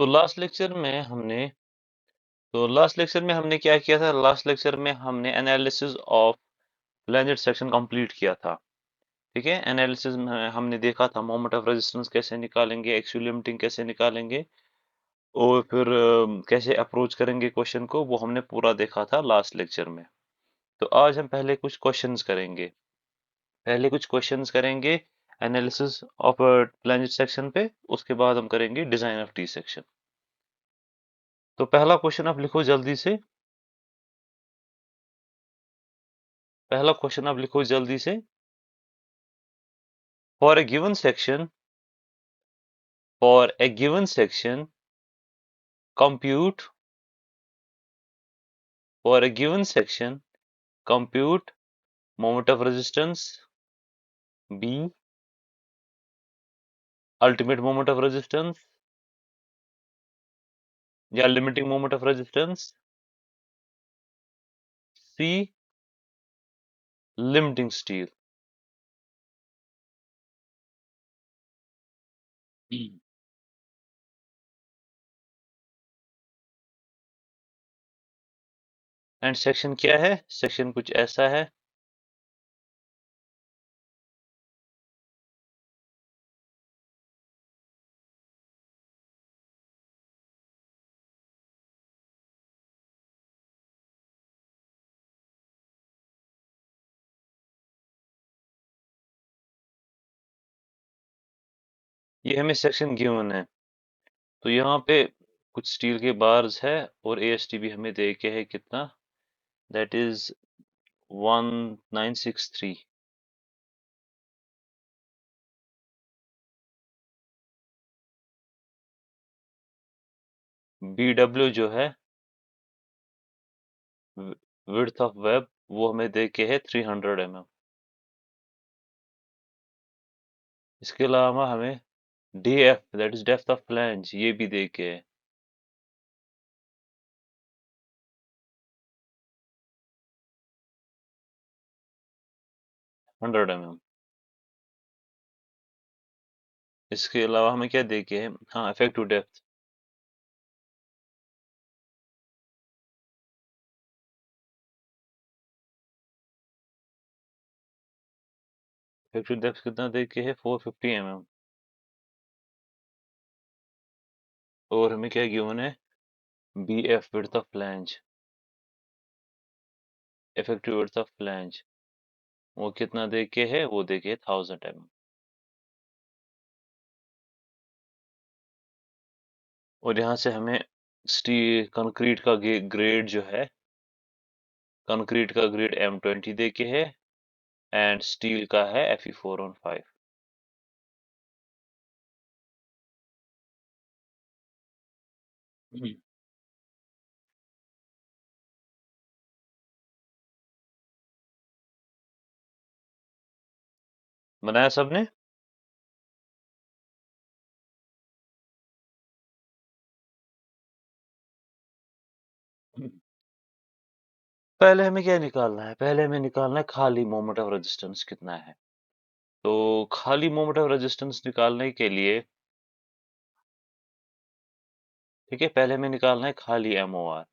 तो last lecture में हमने क्या किया था। लास्ट लेक्चर में हमने एनालिसिस ऑफ प्लेनजेट सेक्शन कंप्लीट किया था। ठीक है, एनालिसिस में हमने देखा था मोमेंट ऑफ रेजिस्टेंस कैसे निकालेंगे, एक्चुअल लिमिटिंग कैसे निकालेंगे, और फिर कैसे अप्रोच करेंगे क्वेश्चन को, वो हमने पूरा देखा था लास्ट लेक्चर में। तो आज हम पहले कुछ क्वेश्चंस करेंगे एनालिसिस ऑफ प्लेनजेट सेक्शन पे। उसके बाद हम करेंगे डिजाइन ऑफ टी सेक्शन। तो पहला क्वेश्चन आप लिखो जल्दी से। पहला क्वेश्चन आप लिखो जल्दी से। For a given section compute for a given section compute moment of resistance B, ultimate moment of resistance या limiting moment of resistance C, limiting steel। And section क्या है? सेक्शन कुछ ऐसा है। ये हमें सेक्शन गिवन है। तो यहाँ पे कुछ स्टील के बार्स है और AST भी हमें दे के है कितना, दैट इज 1963। BW जो है विड्थ ऑफ वेब, वो हमें दे के है 300 mm। इसके अलावा हमें DF that is depth of flange, ये भी दे के है 100 mm। इसके अलावा हमें क्या दे के है, हाँ, इफेक्टिव डेप्थ। इफेक्टिव डेप्थ कितना दे के है, 450 mm। और हमें क्या गिवन है, BF width of flange, effective width of flange, वो कितना दे के है, वो दे के है 1000 mm। और यहाँ से हमें स्टील कंक्रीट का ग्रेड जो है, कंक्रीट का ग्रेड M20 दे के है, एंड स्टील का है Fe415। बनाया सबने? पहले हमें क्या निकालना है, पहले हमें निकालना है खाली मोमेंट ऑफ रेजिस्टेंस कितना है। तो खाली मोमेंट ऑफ रेजिस्टेंस निकालने के लिए, ठीक है, पहले हमें निकालना है खाली MOR।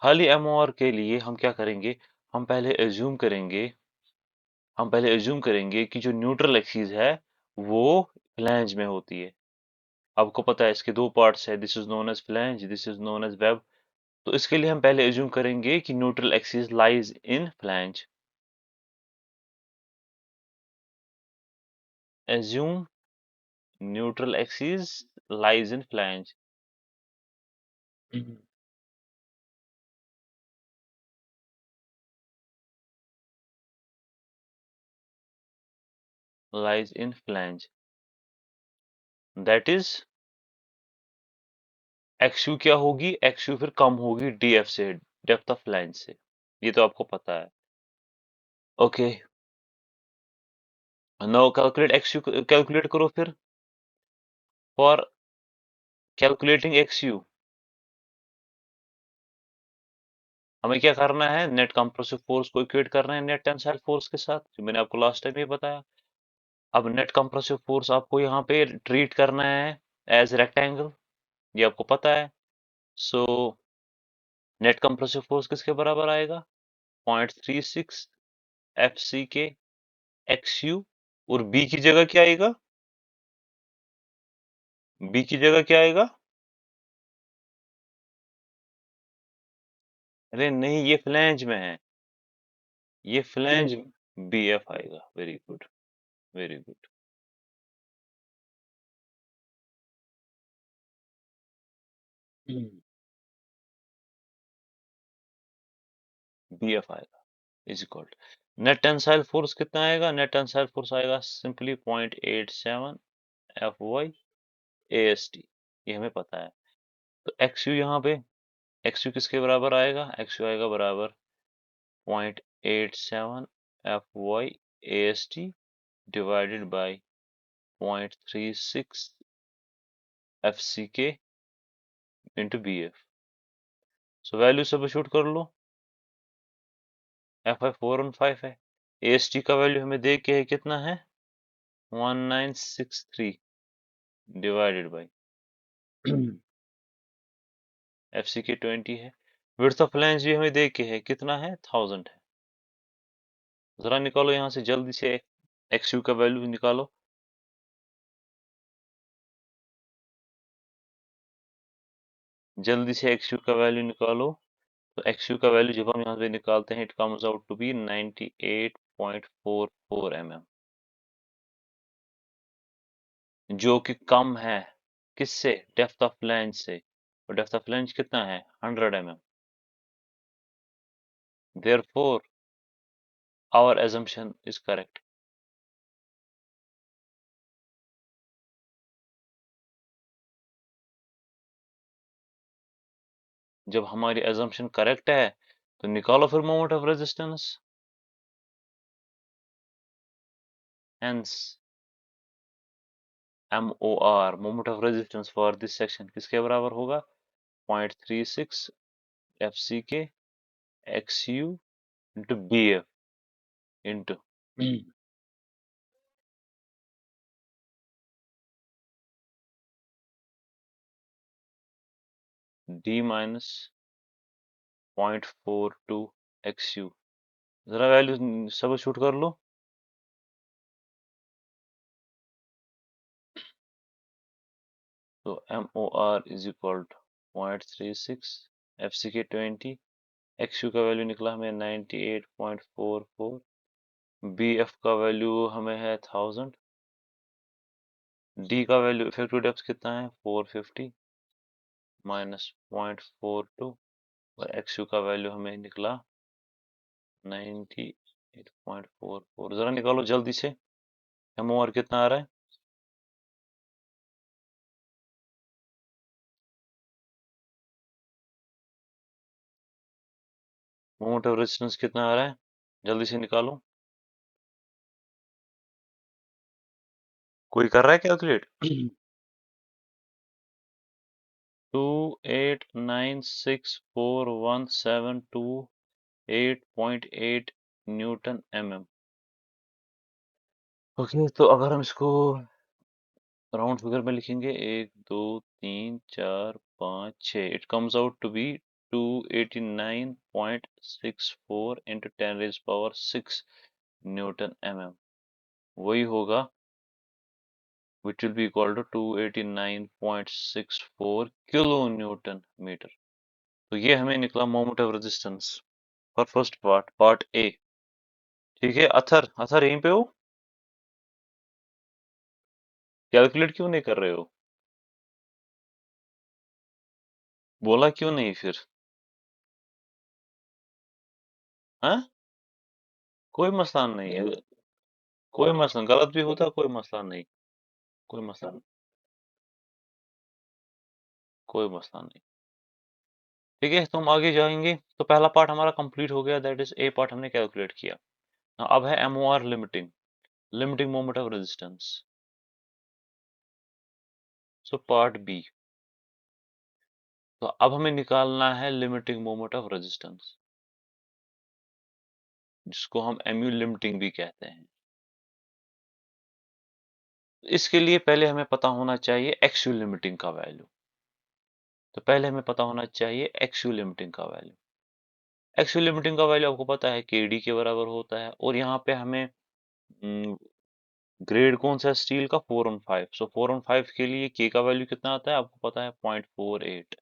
खाली MOR के लिए हम क्या करेंगे, हम पहले एज्यूम करेंगे कि जो न्यूट्रल एक्सिस है वो फ्लैंज में होती है। आपको पता है इसके दो पार्ट्स है, this is known as flange, this is known as web. तो इसके लिए हम पहले एज्यूम करेंगे कि neutral axis lies in flange. Assume neutral axis lies in flange. Lies in flange, that is XU क्या होगी, XU फिर कम होगी DF से, डेप्थ ऑफ फ्लैंज से। ये तो आपको पता है। Okay, now calculate XU, calculate करो फिर। फॉर कैलकुलेटिंग XU हमें क्या करना है, नेट कंप्रेसिव फोर्स को इक्वेट करना है नेट टेंसाइल फोर्स के साथ, जो मैंने आपको लास्ट टाइम ही बताया। अब नेट कंप्रेसिव फोर्स आपको यहाँ पे ट्रीट करना है एज रेक्टेंगल। ये आपको पता है। सो नेट कंप्रेसिव फोर्स किसके बराबर आएगा? 0.36 F C K X you. और बी की जगह क्या आएगा? बी की जगह क्या आएगा? अरे नहीं, ये फ्लैंज में है, ये फ्लैंज। बी एफ आएगा। Very good, very good. B F आएगा is equal. Net tensile force कितना आएगा? नेट टेंसाइल फोर्स आएगा simply 0.87 F Y A S T. ये हमें पता है। तो एक्स यू यहाँ पे, एक्स यू किसके बराबर आएगा? एक्स यू आएगा बराबर 0.87 F Y A S T divided by 0.36 F C K into B F. So value substitute कर लो। एफ आई 415 है। ए एस टी का वैल्यू हमें दे के है, कितना है? 1963 divided by F C K 20 है। विड्थ ऑफ फ्लैंज भी हमें दे के है, कितना है? 1000 है। जरा निकालो यहाँ से जल्दी से, एक्स यू का वैल्यू निकालो। जल्दी से एक्स यू का वैल्यू निकालो। तो एक्स यू का वैल्यू जब हम यहाँ पे निकालते हैं, it comes out to be 98.44 mm, जो कि कम है किससे? डेप्थ ऑफ फ्लैंज से। और डेप्थ ऑफ फ्लैंज कितना है? 100 mm। Therefore our assumption is correct. जब हमारी assumption करेक्ट है, तो निकालो फिर moment of resistance. Hence M O R, moment of resistance for this section, किसके बराबर होगा? 0.36 F C K X U into B F into D minus 0.42 X U. जरा वैल्यू सब शूट कर लो। तो M O R is equal to 0.36 F C K 20, x U का value निकला हमें 98.44, बी एफ का वैल्यू हमें है 1000, डी का वैल्यू इफेक्टिव डेप्थ कितना है? 450 माइनस 0.42, और एक्स यू का वैल्यू हमें निकला 98.44। जरा निकालो जल्दी से, एम ओ आर कितना आ रहा है? मोमेंट ऑफ रेजिस्टेंस कितना आ रहा है? जल्दी से निकालो। कोई कर रहा है कैलकुलेट? 289641728.8 Newton MM. ओके, तो अगर हम इसको राउंड फिगर में लिखेंगे, 1 2 3 4 5 6, it comes out to be 289.64 into 10⁻⁶ newton mm. वही होगा, which will be equal to 289.64 kilo newton metre. तो ये हमें निकला moment of resistance for first part, part A. ठीक है, अथर अथर यहीं पे हो? कैलकुलेट क्यों नहीं कर रहे हो? बोला क्यों नहीं फिर? हाँ, कोई मसला नहीं है। कोई मसला, गलत भी होता कोई मसला नहीं। कोई मसला नहीं, कोई मसला नहीं। ठीक है, तो हम आगे जाएंगे। तो पहला पार्ट हमारा कंप्लीट हो गया, दैट इज ए पार्ट हमने कैलकुलेट किया। अब है MOR limiting, limiting moment of resistance. So part B. तो अब हमें निकालना है लिमिटिंग मोमेंट ऑफ रेजिस्टेंस, जिसको हम एमयू लिमिटिंग भी कहते हैं। इसके लिए पहले हमें पता होना चाहिए एक्सयू लिमिटिंग का वैल्यू। तो पहले हमें पता होना चाहिए एक्चुअल लिमिटिंग का वैल्यू। एक्चुअल लिमिटिंग का वैल्यू आपको पता है केडी के बराबर होता है, और यहाँ पे हमें ग्रेड कौन सा स्टील का 415, सो 415 के लिए के का वैल्यू कितना आता है आपको पता है 0.48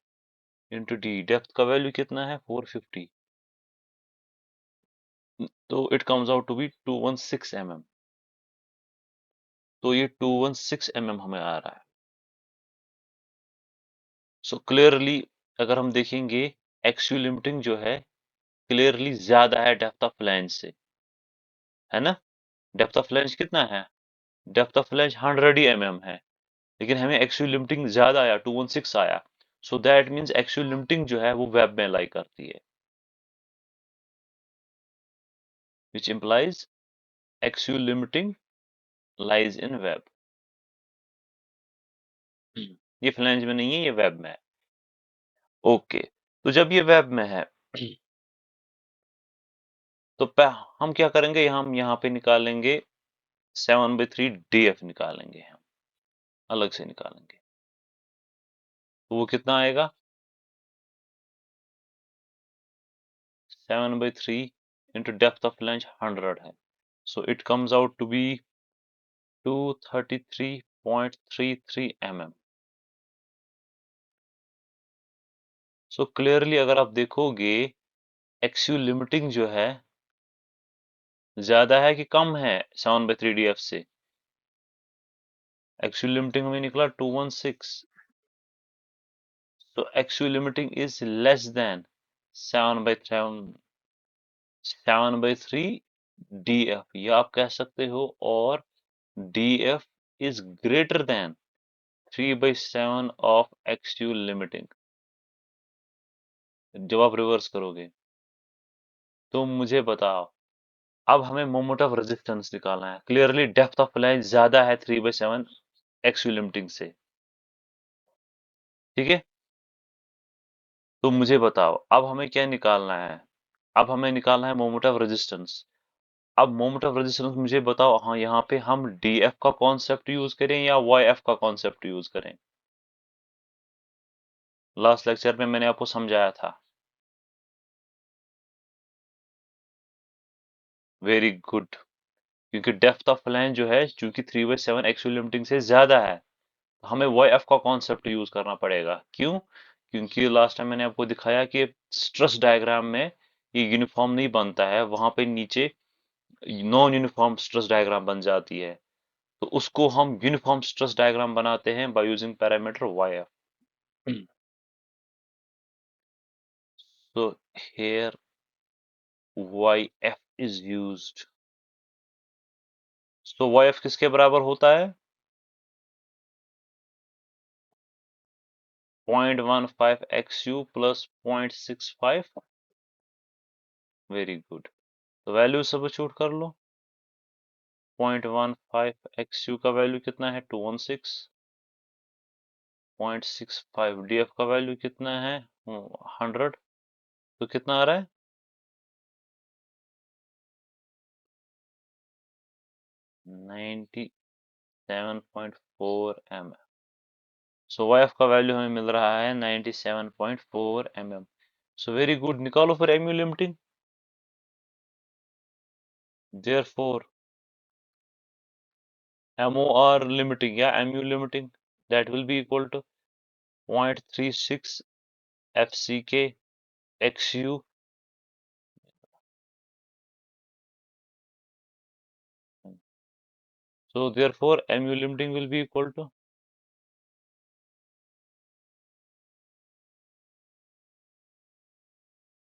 इंटू डी, डेप्थ का वैल्यू कितना है 450, तो it comes out to be 216 mm। तो ये 216 mm हमें आ रहा है। सो क्लियरली अगर हम देखेंगे एक्चुअल लिमिटिंग जो है क्लियरली ज्यादा है डेप्थ ऑफ फ्लैंज से, है ना। डेप्थ ऑफ फ्लैंज कितना है, depth of flange 100 he mm है, लेकिन हमें एक्चुअल लिमिटिंग ज्यादा आया 216 आया। सो दैट मीन्स एक्चुअल लिमिटिंग जो है वो वेब में लाई करती है, विच implies actual limiting lies in web। ये फ्लैंज में नहीं है, ये वेब में है। ओके, तो जब ये वेब में है तो हम क्या करेंगे, हम यहाँ पे निकालेंगे 7/3 DF निकालेंगे, हम अलग से निकालेंगे। तो वो कितना आएगा 7/3 इंटू डेप्थ ऑफ फ्लैंज 100 है, so it comes out to be 233.33 mm। So clearly अगर आप देखोगे एक्चुअल लिमिटिंग जो है ज्यादा है कि कम है 7/3 DF से। एक्चुअल लिमिटिंग हमें निकला 216, तो actual limiting is less than 7/3 DF, या आप कह सकते हो, और DF is greater then 3/7 of actual limiting. जब आप रिवर्स करोगे तो मुझे बताओ, अब हमें मोमेंट ऑफ रेजिस्टेंस निकालना है। क्लियरली डेप्थ ऑफ फ्लैंज ज्यादा है 3/7 एक्चुअल लिमिटिंग से, ठीक है। तो मुझे बताओ अब हमें क्या निकालना है, अब हमें निकालना है मोमेंट ऑफ रेजिस्टेंस। अब मोमेंट ऑफ रेजिस्टेंस मुझे बताओ, हाँ यहाँ पे हम डीएफ का कॉन्सेप्ट यूज करें या वाई एफ का कॉन्सेप्ट यूज करें। लास्ट लेक्चर में मैंने आपको समझाया था। वेरी गुड, क्योंकि डेप्थ ऑफ फ्लैंज जो है चूंकि 3/7 एक्चुअल लिमिटिंग से ज्यादा है, तो हमें वाई एफ का कॉन्सेप्ट यूज करना पड़ेगा। क्यों, क्योंकि लास्ट टाइम मैंने आपको दिखाया कि स्ट्रेस डायग्राम में ये यूनिफॉर्म नहीं बनता है, वहां पे नीचे नॉन यूनिफॉर्म स्ट्रेस डायग्राम बन जाती है, तो उसको हम यूनिफॉर्म स्ट्रेस डायग्राम बनाते हैं by using parameter Y F. So here YF is used। So YF किसके बराबर होता है 0.15 XU प्लस 0.65। वेरी गुड, तो वैल्यू सब्स्टिट्यूट कर लो। 0.15 XU का वैल्यू कितना है 216, 0.65 DF का वैल्यू कितना है 100, तो कितना आ रहा है 97.4 mm। सो YF का वैल्यू हमें मिल रहा है 97.4 mm। सो वेरी गुड, निकालो फिर MU limiting. Therefore MOR limiting या MU limiting that will be equal to 0.36 FCK XU। So therefore MU limiting will be equal to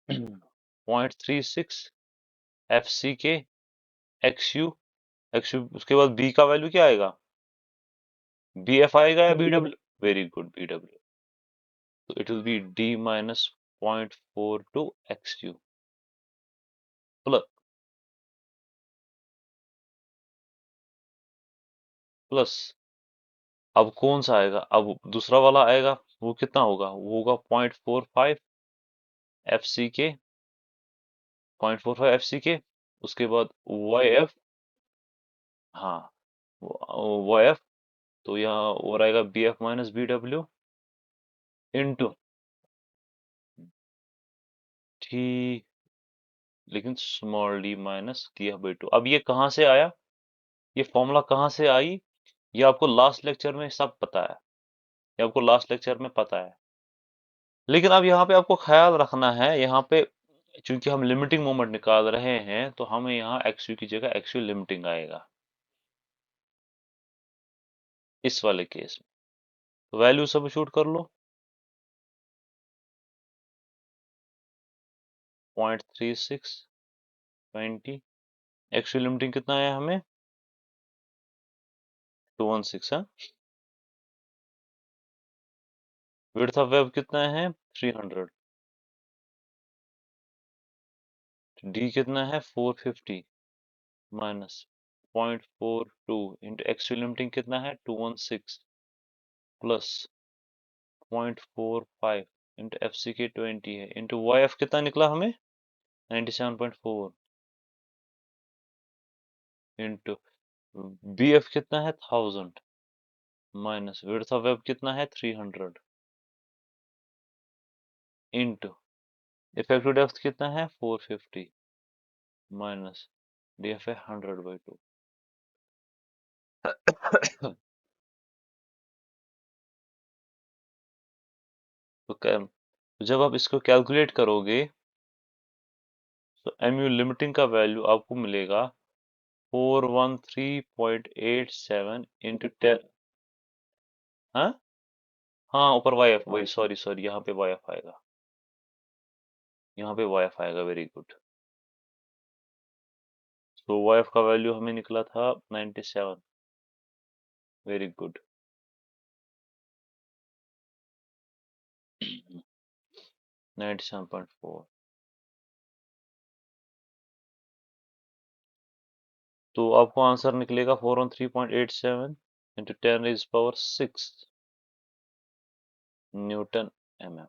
0.36 FCK XU। XU उसके बाद B का value क्या आएगा, BF आएगा या BW। Very good, BW। तो it will B D minus 0.42 XU plus plus अब कौन सा आएगा, अब दूसरा वाला आएगा, वो कितना होगा, वो होगा 0.45 FCK, 0.45 FCK। उसके बाद YF, हाँ YF, तो यहाँ और आएगा BF minus BW into D, लेकिन small D minus D F by two. अब ये कहाँ से आया, ये फॉर्मूला कहाँ से आई? ये आपको लास्ट लेक्चर में सब पता है, ये आपको लास्ट लेक्चर में पता है। लेकिन अब यहाँ पे आपको ख्याल रखना है, यहाँ पे चूंकि हम लिमिटिंग मोमेंट निकाल रहे हैं तो हमें यहाँ एक्सयू की जगह एक्सयू लिमिटिंग आएगा इस वाले केस में। तो वैल्यू सब्स्टिट्यूट कर लो, 0.36 20, एक्सयू लिमिटिंग कितना आया हमें, 216 है। विड्थ ऑफ वेब कितना है, 300। डी कितना है, 450 माइनस 0.42 इंटू एक्सयू लिमिटिंग कितना है, 216 plus 0.45 into F C K 20 है, इंटू वाई एफ कितना निकला हमें, 97.4 इंटू बी एफ कितना है, 1000 माइनस विड्थ ऑफ वेब कितना है, 300 इंटू इफेक्टिव डेप्थ कितना है, 450 माइनस डी एफ है 100/2। तो जब आप इसको कैलकुलेट करोगे तो एमयू लिमिटिंग का वैल्यू आपको मिलेगा 413.87 इंटू 10। हाँ हाँ, ऊपर वाई एफ, वही सॉरी सॉरी, यहाँ पे वाई एफ आएगा, यहाँ पे वाई एफ आएगा, वेरी गुड। तो वाई एफ का वैल्यू हमें निकला था 97, वेरी गुड। 97.4। तो आपको आंसर निकलेगा 413.87 इंटू 10⁻⁶ न्यूटन एम एम।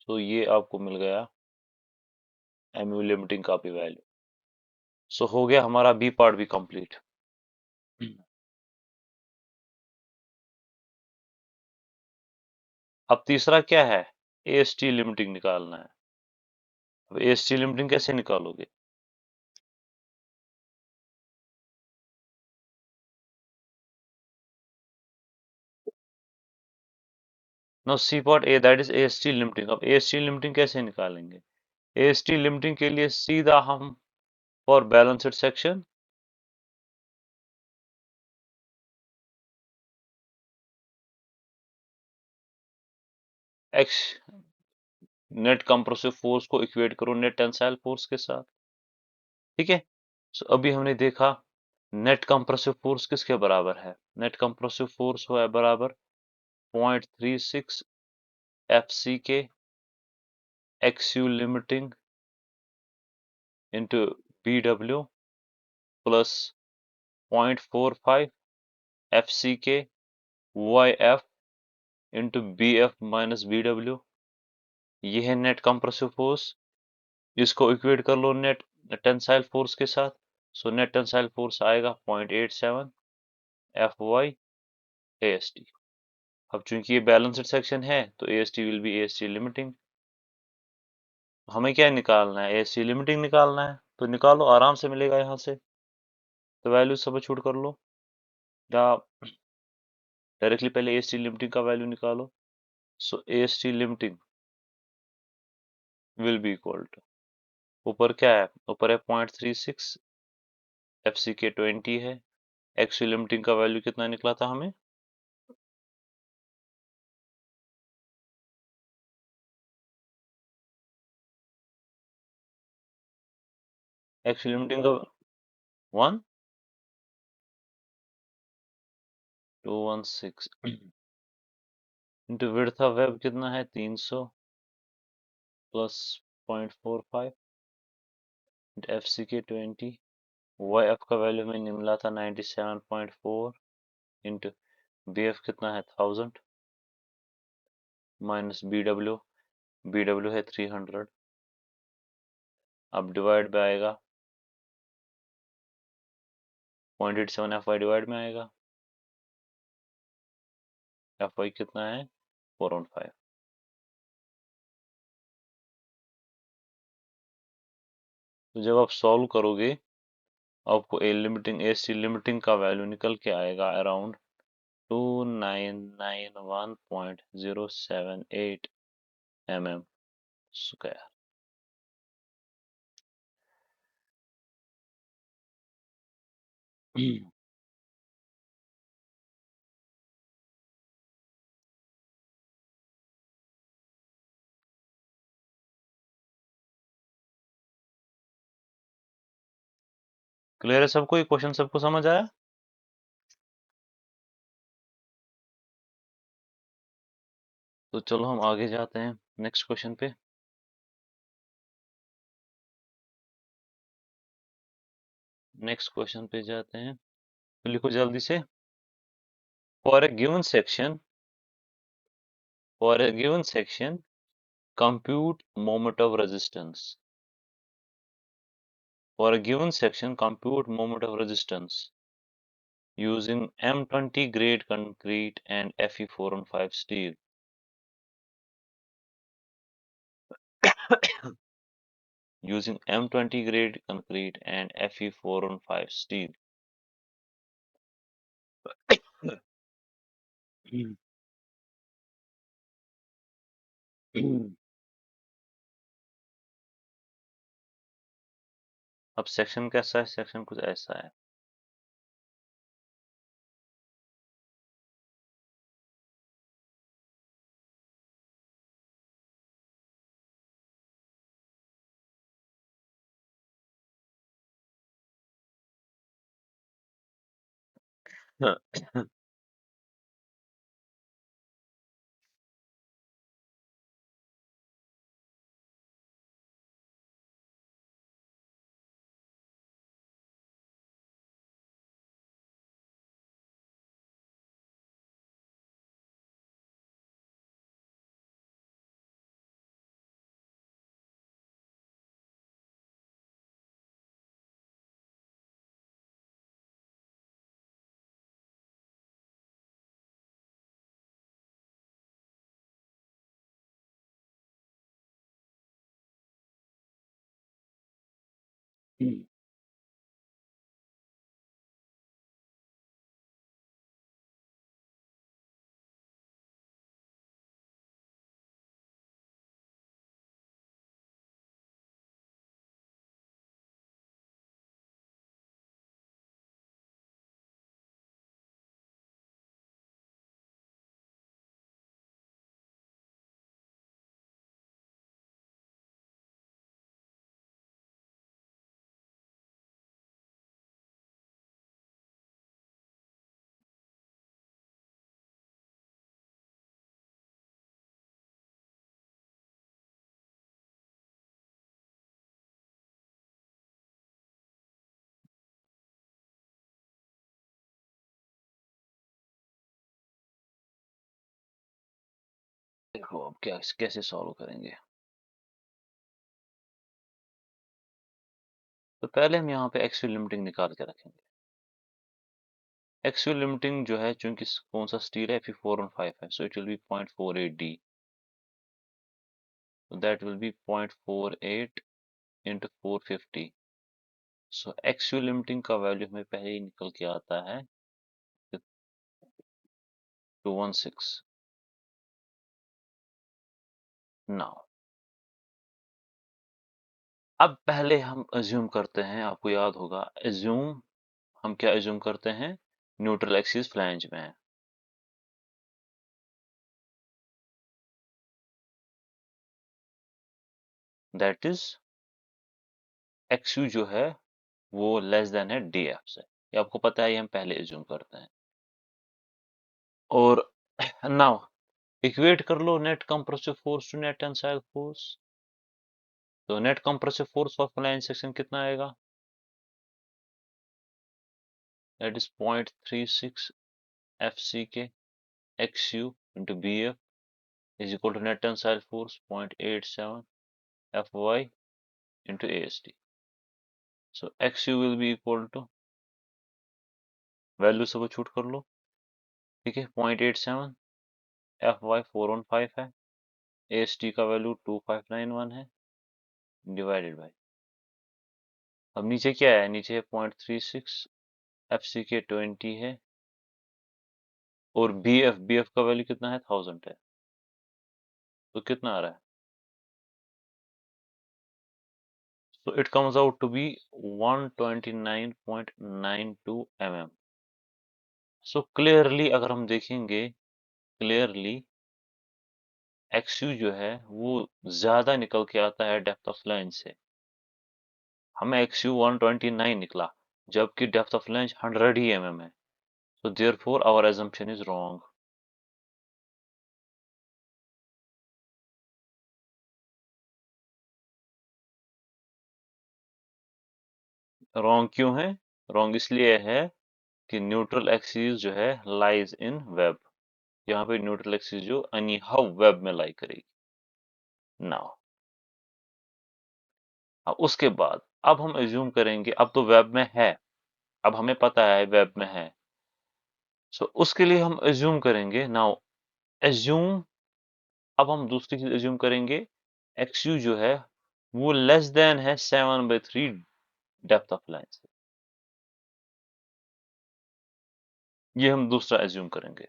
तो ये आपको मिल गया एमयू लिमिटिंग का भी वैल्यू। सो हो गया हमारा बी पार्ट भी कंप्लीट। अब तीसरा क्या है, एएसटी लिमिटिंग निकालना है। अब एएसटी लिमिटिंग कैसे निकालोगे, no C part A, that is AST limiting. अब एएसटी लिमिटिंग कैसे निकालेंगे, एएसटी लिमिटिंग के लिए सीधा हम for balanced section X net compressive force को इक्वेट करो नेट टेंसाइल फोर्स के साथ, ठीक है। सो अभी हमने देखा नेट कंप्रेसिव फोर्स किसके बराबर है, नेट कंप्रेसिव फोर्स हुआ है बराबर 0.36 F C K XU limiting into B W plus 0.45 F C K Y F into B F minus B W. ये है नेट कंप्रेसिव फोर्स, इसको इक्वेट कर लो नेट टेंसाइल फोर्स के साथ। सो नेट टेंसाइल फोर्स आएगा 0.87 F Y A S T. अब चूंकि ये बैलेंस्ड सेक्शन है तो A S T will be A S T limiting. हमें क्या निकालना है, ए एस टी लिमिटिंग निकालना है, तो निकालो, आराम से मिलेगा यहाँ से। तो वैल्यू सब छूट कर लो, या डायरेक्टली पहले ए एस टी लिमिटिंग का वैल्यू निकालो। So A S T limiting will be equal to, ऊपर क्या है, ऊपर है 0.36 एफ सी के 20 है, एक्स लिमिटिंग का वैल्यू कितना निकला था हमें, एक्स लिमिटिंग का 1216 इंटू विड्थ ऑफ वेब कितना है, 300 plus 0.45 into F C K 20, Y F का वैल्यू हमें मिला था 97.4 इंटू बी एफ कितना है 1000 माइनस बी डब्ल्यू है 300। अब डिवाइड में आएगा 0.87 एफ वाई डिवाइड में आएगा, एफ वाई कितना है 415। तो जब आप सॉल्व करोगे आपको A limiting A C limiting का वैल्यू निकल के आएगा अराउंड 2991.078 mm स्क्वायर। क्लियर है सबको? ये क्वेश्चन सबको समझ आया? तो चलो हम आगे जाते हैं नेक्स्ट क्वेश्चन पे। नेक्स्ट क्वेश्चन पे जाते हैं, तो लिखो जल्दी से। For a given section, compute moment of resistance. For a given section, compute moment of resistance using M20 grade concrete and Fe415 steel. Using M20 grade concrete and Fe415 steel. अब section कैसा है? Section कुछ ऐसा है। देखो अब क्या कैसे सॉल्व करेंगे। तो पहले हम यहाँ पे एक्चुअल लिमिटिंग निकाल के रखेंगे। एक्चुअल लिमिटिंग जो है, चूंकि कौन सा स्टील है, Fe415 है, so it will B 0.48D, so that will be 0.48 into 450। So actual limiting का वैल्यू हमें पहले ही निकल के आता है 216। नाउ अब पहले हम अज्यूम करते हैं, आपको याद होगा अज्यूम, हम क्या अज्यूम करते हैं? न्यूट्रल एक्सिस फ्लैंज में है, दैट इज एक्सयू जो है वो लेस देन है डीएफ से। ये आपको पता है, ये हम पहले अज्यूम करते हैं। और नाउ इक्वेट कर लो net compressive force to net tensile force. तो net compressive force for flange section कितना आएगा? That is 0.36 FCK XU into BF is equal to net tensile force 0.87 FY into AST. So XU will be equal to, value सब छूट कर लो, ठीक है, 0.87, FY 415 है, AST का वैल्यू 2591 है, डिवाइडेड बाय अब नीचे क्या है, नीचे है 0.36, एफ सी के 20 है, और बी एफ का वैल्यू कितना है, 1000 है। तो कितना आ रहा है, so it comes out to be 129.92 mm। So clearly अगर हम देखेंगे, क्लियरली एक्सयू जो है वो ज्यादा निकल के आता है डेप्थ ऑफ फ्लैंज से। हमें एक्सयू 129 निकला, जबकि depth of flange 100 he mm है। So therefore our assumption is wrong। Wrong क्यों है? रॉन्ग इसलिए है कि न्यूट्रल एक्सिस जो है लाइज इन वेब। यहाँ पे न्यूट्रल एक्सिस जो एनी हाउ वेब में लाई करेगी। नाउ अब उसके बाद अब हम एज्यूम करेंगे, अब तो वेब में है, अब हमें पता है वेब में है। सो उसके लिए हम एज्यूम करेंगे, नाउ एज्यूम, अब हम दूसरी चीज एज्यूम करेंगे, एक्सयू जो है वो लेस देन है 7/3 डेप्थ ऑफ लाइन से। ये हम दूसरा एज्यूम करेंगे।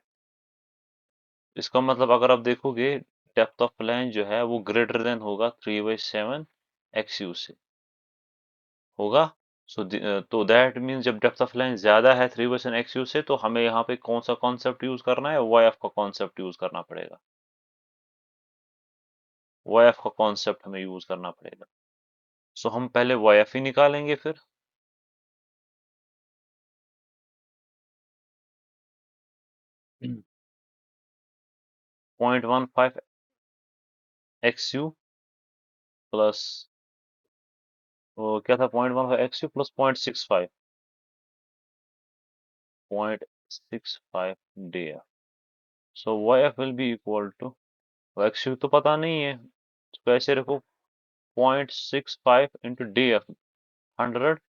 इसका मतलब अगर आप देखोगे, डेप्थ ऑफ लाइन जो है वो ग्रेटर देन होगा 3/7 एक्सयू से होगा। सो तो दैट मीन्स जब डेप्थ ऑफ लाइन ज्यादा है 3/7 एक्सयू से, तो हमें यहाँ पे कौन सा कॉन्सेप्ट यूज करना है, वाई एफ का कॉन्सेप्ट यूज करना पड़ेगा। वाई एफ का कॉन्सेप्ट हमें यूज करना पड़ेगा। सो हम पहले वाई एफ ही निकालेंगे फिर। 0.15 एक्सयू प्लस, वो क्या था, 0.15 XU plus 0.65, 0.65 D F. So Y F will be equal to, XU तो पता नहीं है, तो ऐसे रखो 0.65 into D F 100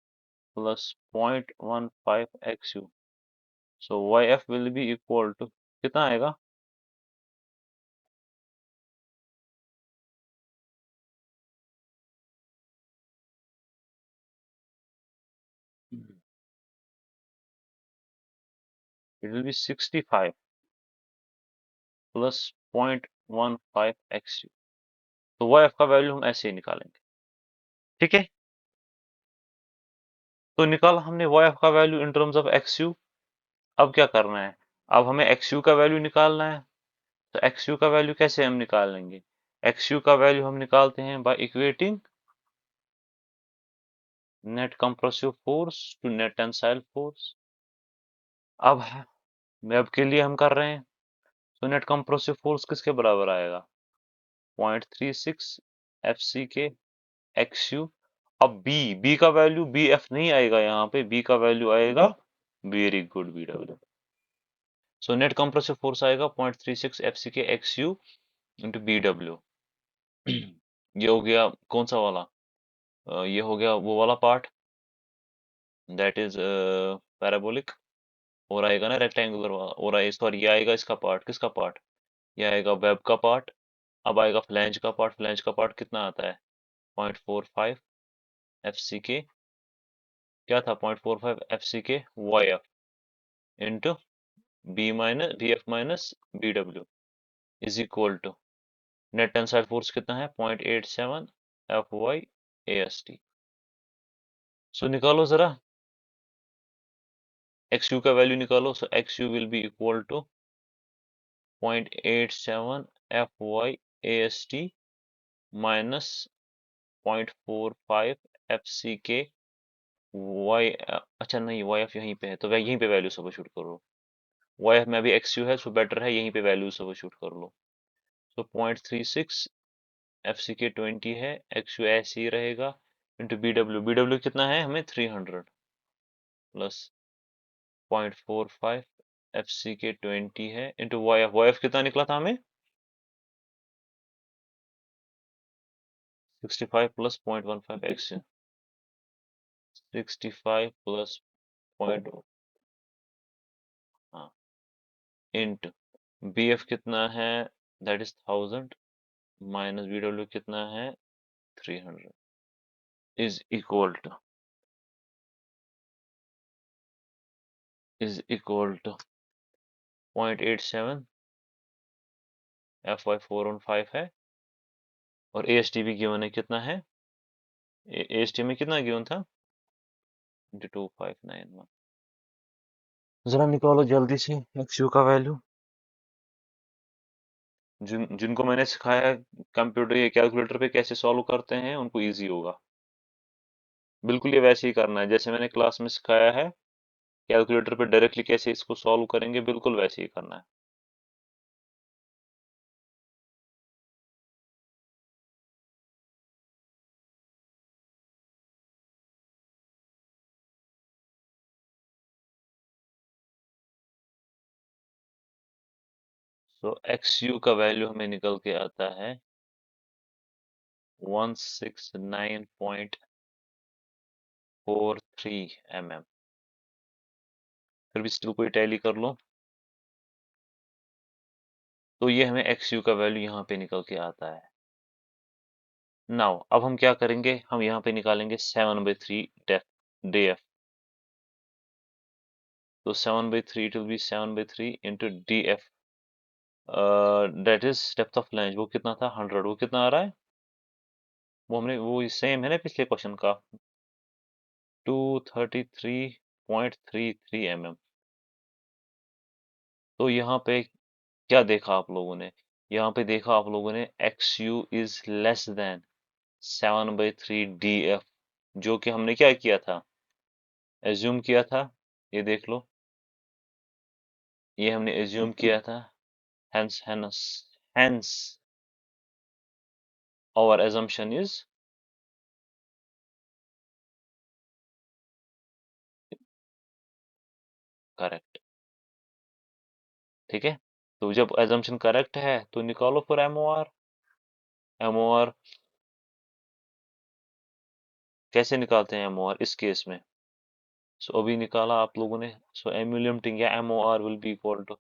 plus 0.15 XU. So Y F will be equal to कितना आएगा, it will be 65 plus 0.15 XU. तो वाई एफ का वैल्यू हम ऐसे ही निकालेंगे। ठीक है, तो निकाला हमने वाई एफ का वैल्यू इन टर्म्स ऑफ एक्सयू। अब क्या करना है, अब हमें एक्सयू का वैल्यू निकालना है। तो एक्सयू का वैल्यू कैसे हम निकालेंगे, एक्सयू का वैल्यू हम निकालते हैं by equating net compressive force to net tensile force. अब वेब के लिए हम कर रहे हैं, तो नेट कंप्रेसिव फोर्स किसके बराबर आएगा, 0.36 एफ सी के एक्सयू। अब बी का वैल्यू, बी एफ नहीं आएगा यहाँ पे, बी का वैल्यू आएगा, very good, B W. So net compressive force आएगा 0.36 F C K एक्सयू into B W. ये हो गया कौन सा वाला, ये हो गया वो वाला पार्ट, दैट इज पैराबोलिक। और आएगा ना रेक्टेंगुलर वाला, और आए सॉरी, ये आएगा इसका पार्ट, किसका पार्ट, ये आएगा वेब का पार्ट। अब आएगा फ्लैंज का पार्ट, फ्लैंज का पार्ट कितना आता है, 0.45 एफ सी के, क्या था, 0.45 F C K Y F into B F minus B W is equal to net tensile force कितना है, 0.87 F Y A S T. So निकालो जरा, एक्स यू का वैल्यू निकालो। So X U will be equal to 0.87 F Y A S T minus 0.45 F C K Y. अच्छा नहीं, Y F यहीं पे है, तो वह यहीं पे वैल्यू सब्स्टिट्यूट करो। वाई एफ में अभी एक्स यू है, सो बेटर है यहीं पे वैल्यू सब्स्टिट्यूट कर लो। सो 0.36 एफ सी के 20 है, एक्स यू ऐसे ही रहेगा, इंटू बी डब्ल्यू कितना है हमें, 300 प्लस 0.45 एफ सी के 20 है, इंटू वाई एफ कितना निकला था हमें, 65 प्लस 0.15 एक्स, 65 प्लस पॉइंट, हाँ, इंटू बी एफ कितना है, that is 1000 minus B W कितना है, 300 is equal to is equal to 0.87, FY415 है, और AST भी गिवन है, कितना है, AST में कितना गिवन था, 22591। जरा निकालो जल्दी से XU का वैल्यू। जिनको मैंने सिखाया है कंप्यूटर या कैलकुलेटर पे कैसे सॉल्व करते हैं, उनको इजी होगा। बिल्कुल ये वैसे ही करना है जैसे मैंने क्लास में सिखाया है। कैलकुलेटर पे डायरेक्टली कैसे इसको सॉल्व करेंगे, बिल्कुल वैसे ही करना है। तो XU का वैल्यू हमें निकल के आता है 169.43 mm। फिर भी स्टिल कोई टैली कर लो। तो ये हमें XU का वैल्यू यहाँ पे निकल के आता है। नाउ अब हम क्या करेंगे, हम यहाँ पे निकालेंगे 7/3 DF। तो 7/3 it will be 7/3 into DF, that is depth of flange. वो कितना था, 100। वो कितना आ रहा है, वो हमने वो सेम है ना पिछले क्वेश्चन का, 233.33 mm। तो यहाँ पे क्या देखा आप लोगों ने, यहाँ पे देखा आप लोगों ने XU is less than 7/3 DF, जो कि हमने क्या किया था, एज्यूम किया था। ये देख लो, ये हमने एज्यूम किया था। Hence hence hence our assumption is correct. ठीक है, तो जब assumption करेक्ट है तो निकालो फिर MOR। MOR कैसे निकालते हैं, MOR इस केस में। सो अभी निकाला आप लोगों ने। सो MU लिमिटिंग या MOR will be equal to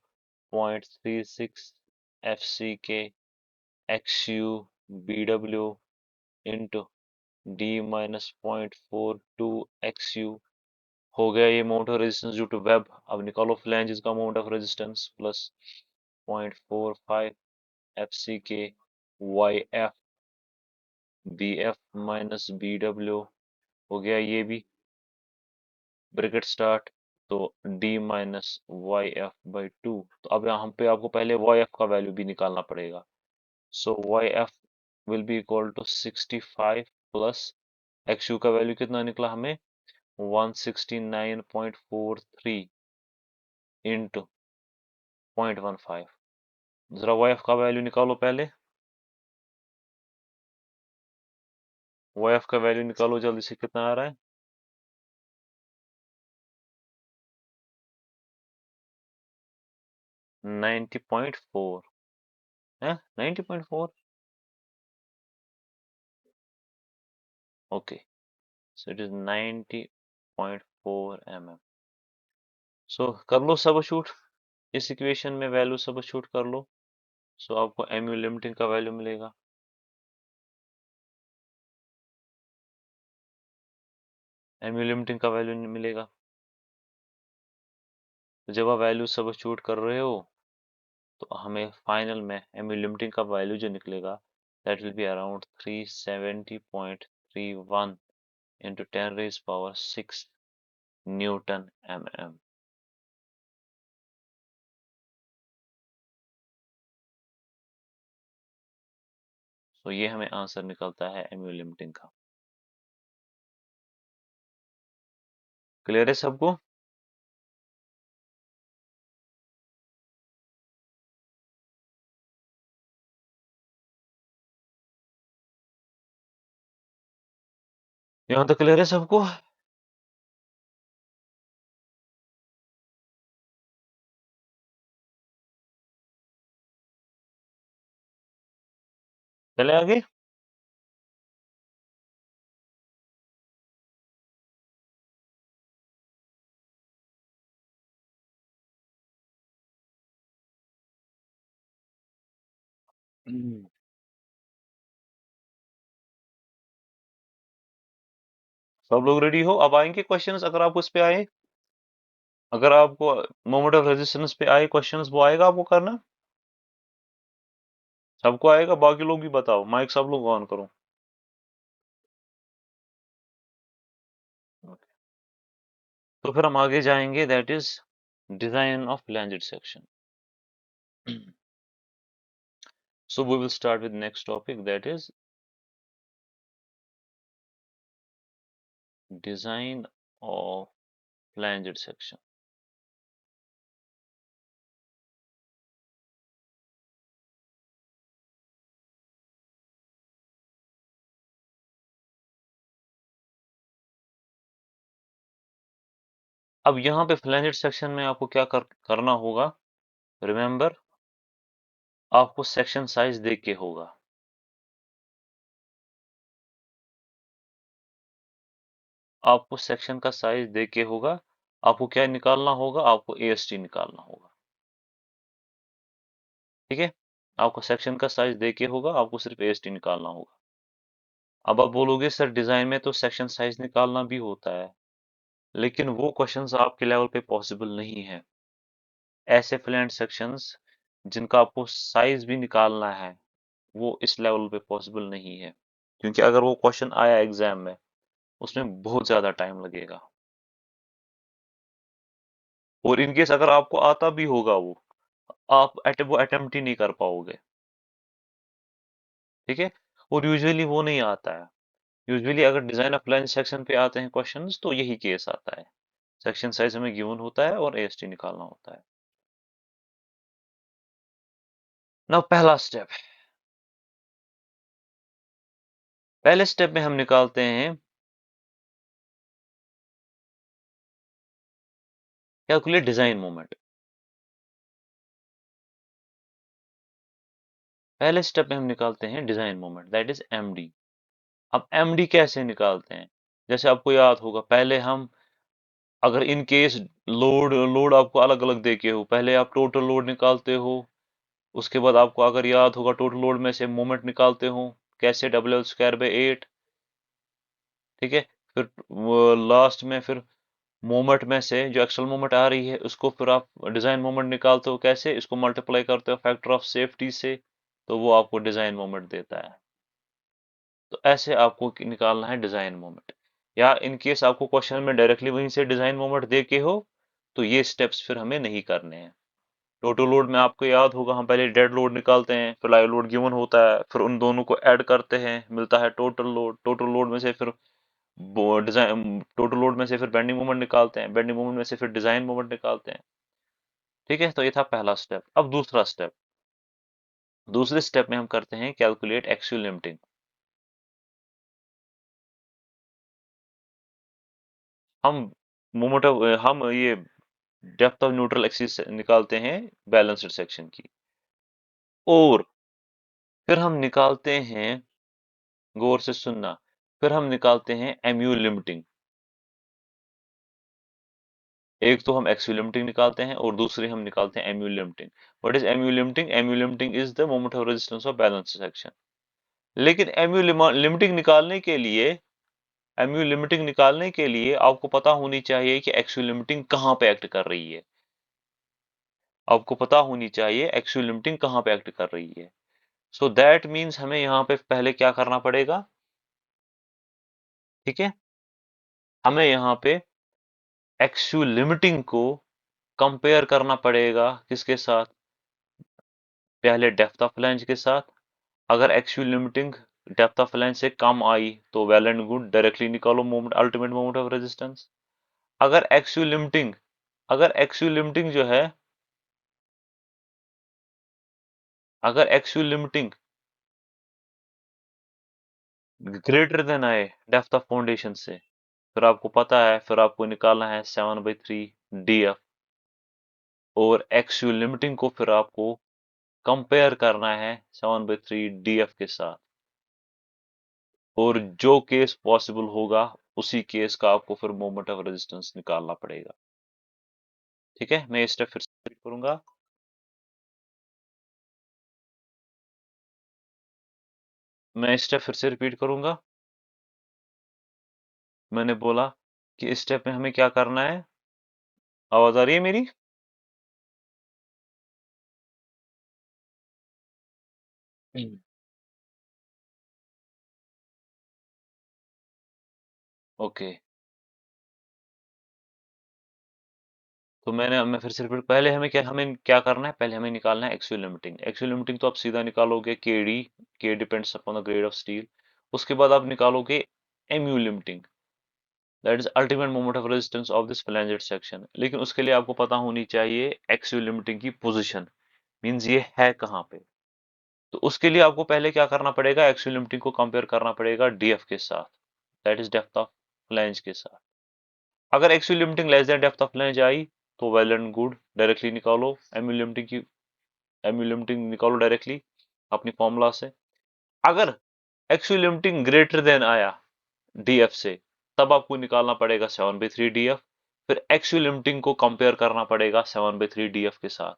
0.36 FCK XU BW into D minus 0.42 XU। हो गया ये amount of resistance due to web. अब निकालो फ्लैंजेस का amount of resistance plus 0.45 FCK YF BF minus BW। हो गया ये भी, ब्रैकेट स्टार्ट। तो D माइनस YF/2। तो अब यहाँ पे आपको पहले YF का वैल्यू भी निकालना पड़ेगा। So YF will be equal to 65 plus XU का वैल्यू कितना निकला हमें, 169.43 इंटू 0.15। जरा YF का वैल्यू निकालो पहले, YF का वैल्यू निकालो जल्दी से, कितना आ रहा है, 90.4 है, 90.4। Okay, so it is 90.4 mm। सो कर लो सब शूट, इस इक्वेशन में वैल्यू सब शूट कर लो। सो आपको MU लिमिटिंग का वैल्यू मिलेगा, MU लिमिटिंग का वैल्यू मिलेगा। तो जब आप वैल्यू सब शूट कर रहे हो तो हमें फाइनल में MU लिमिटिंग का वैल्यू जो निकलेगा, that will be around 370.31 into 10⁻⁶ Newton mm। तो ये हमें आंसर निकलता है MU लिमिटिंग का। क्लियर है सबको। यहाँ तक क्लियर है सबको। चले आगे। सब लोग रेडी हो, अब आएंगे क्वेश्चंस अगर आप उस पे आए। अगर आपको मोमेंट ऑफ रेजिस्टेंस पे आए क्वेश्चंस, वो आएगा आपको करना? सबको आएगा? बाकी लोग भी बताओ, माइक सब लोग ऑन करो। तो फिर हम आगे जाएंगे, that is design of flanged section. So we will start with next topic, that is design of flanged section. अब यहाँ पे फ्लैंजेड सेक्शन में आपको क्या करना होगा? रिमेंबर, आपको सेक्शन साइज देख के होगा। आपको सेक्शन का साइज देख के होगा। आपको क्या निकालना होगा? आपको एएसटी निकालना होगा। ठीक है, आपको सेक्शन का साइज देख के होगा, आपको सिर्फ एएसटी निकालना होगा। अब आप बोलोगे सर डिजाइन में तो सेक्शन साइज निकालना भी होता है, लेकिन वो क्वेश्चंस आपके लेवल पे पॉसिबल नहीं है। ऐसे फ्लैंज सेक्शंस जिनका आपको साइज भी निकालना है, वो इस लेवल पे पॉसिबल नहीं है, क्योंकि अगर वो क्वेश्चन आया एग्जाम में, उसमें बहुत ज्यादा टाइम लगेगा। और इनकेस अगर आपको आता भी होगा, वो अटेम्प्ट ही नहीं कर पाओगे। ठीक है, और यूजुअली वो नहीं आता है। यूजुअली अगर डिजाइन ऑफ लाइन सेक्शन पे आते हैं क्वेश्चंस, तो यही केस आता है। सेक्शन साइज हमें गिवन होता है और एएसटी निकालना होता है। नाउ पहला स्टेप, पहले स्टेप में हम निकालते हैं कैलकुलेट डिजाइन मोमेंट। पहले स्टेप में हम निकालते हैं design moment, that is MD. अब एमडी कैसे निकालते हैं? जैसे आपको याद होगा, पहले हम, अगर इन केस लोड आपको अलग अलग देके हो, पहले आप टोटल लोड निकालते हो। उसके बाद आपको अगर याद होगा, टोटल लोड में से मोमेंट निकालते हो। कैसे? WL²/8। ठीक है, फिर लास्ट में फिर मोमेंट में से जो एक्चुअल मोमेंट आ रही है, उसको फिर आप डिजाइन मोमेंट निकालते हो। कैसे? इसको मल्टीप्लाई करते हो फैक्टर ऑफ सेफ्टी से, तो वो आपको डिजाइन मोमेंट देता है। तो ऐसे आपको निकालना है डिजाइन मोमेंट। या इन केस आपको क्वेश्चन में डायरेक्टली वहीं से डिजाइन मोमेंट दे के हो, तो ये स्टेप्स फिर हमें नहीं करने हैं। टोटल लोड में आपको याद होगा, हम पहले डेड लोड निकालते हैं, फिर लाइव लोड गिवन होता है, फिर उन दोनों को ऐड करते हैं, मिलता है टोटल लोड। टोटल लोड में से फिर डिजाइन, टोटल लोड में से फिर बेंडिंग मोमेंट निकालते हैं, बेंडिंग मोमेंट में से फिर डिजाइन मोमेंट निकालते हैं। ठीक है, तो ये था पहला स्टेप। अब दूसरा स्टेप, दूसरे स्टेप में हम करते हैं कैलकुलेट एक्सियल लिमिटिंग। हम मोमेंट ऑफ हम ये डेप्थ ऑफ न्यूट्रल एक्सिस निकालते हैं बैलेंस्ड सेक्शन की। और फिर हम निकालते हैं, गौर से सुनना, फिर हम निकालते हैं एमयू लिमिटिंग। एक तो हम एक्सयू लिमिटिंग निकालते हैं, और दूसरी हम निकालते हैं MU limiting. What is MU limiting? MU limiting is the moment of resistance of balanced section. लेकिन एमयू लिमिटिंग निकालने के लिए, एमयू लिमिटिंग निकालने के लिए आपको पता होनी चाहिए कि एक्सयू लिमिटिंग कहाँ पे एक्ट कर रही है। आपको पता होनी चाहिए एक्सयू लिमिटिंग कहाँ पे एक्ट कर रही है। सो दैट मीन्स हमें यहाँ पे पहले क्या करना पड़ेगा? ठीक है, हमें यहाँ पे एक्सयू लिमिटिंग को कंपेयर करना पड़ेगा किसके साथ? पहले डेप्थ ऑफ फ्लैंज के साथ। अगर एक्सयू लिमिटिंग डेप्थ ऑफ फ्लैंज से कम आई, तो वेल एंड गुड, डायरेक्टली निकालो moment, ultimate moment of resistance. अगर एक्सयू लिमिटिंग, अगर एक्सयू लिमिटिंग जो है, अगर एक्सयू लिमिटिंग ग्रेटर देन आए डेप्थ ऑफ फाउंडेशन से, फिर आपको पता है, फिर आपको निकालना है 7/3 DF। और एक्सयू लिमिटिंग को फिर आपको कंपेयर करना है 7/3 DF के साथ। और जो केस पॉसिबल होगा, उसी केस का आपको फिर मोमेंट ऑफ रेजिस्टेंस निकालना पड़ेगा। ठीक है, मैं स्टेप फिर से रिपीट करूंगा। मैं स्टेप फिर से रिपीट करूंगा। मैंने बोला कि इस स्टेप में हमें क्या करना है? आवाज आ रही है मेरी? ओके, तो मैं फिर से रिपीट, पहले हमें क्या करना है, पहले हमें निकालना है एक्चुअल लिमिटिंग। एक्चुअल लिमिटिंग तो आप सीधा निकालोगे K D, K depends upon the grade of steel. उसके बाद आप निकालोगे MU limiting, that is ultimate moment of resistance of this flanged section. लेकिन उसके लिए आपको पता होनी चाहिए एक्चुअल लिमिटिंग की पोजीशन, मींस ये है कहाँ पे। तो उसके लिए आपको पहले क्या करना पड़ेगा, एक्चुअल लिमिटिंग को कंपेयर करना पड़ेगा डीएफ के साथ, that is depth of flange के साथ। अगर actual limiting less than depth of flange आई तो वेल एंड गुड, डायरेक्टली निकालो एमयू लिमिटिंग की, एमयू लिमिटिंग निकालो डायरेक्टली अपनी फॉर्मूला से। अगर एक्चुअल लिमिटिंग ग्रेटर देन आया डीएफ से, तब आपको निकालना पड़ेगा 7/3 डीएफ। फिर एक्चुअल लिमिटिंग को कंपेयर करना पड़ेगा 7/3 डीएफ के साथ।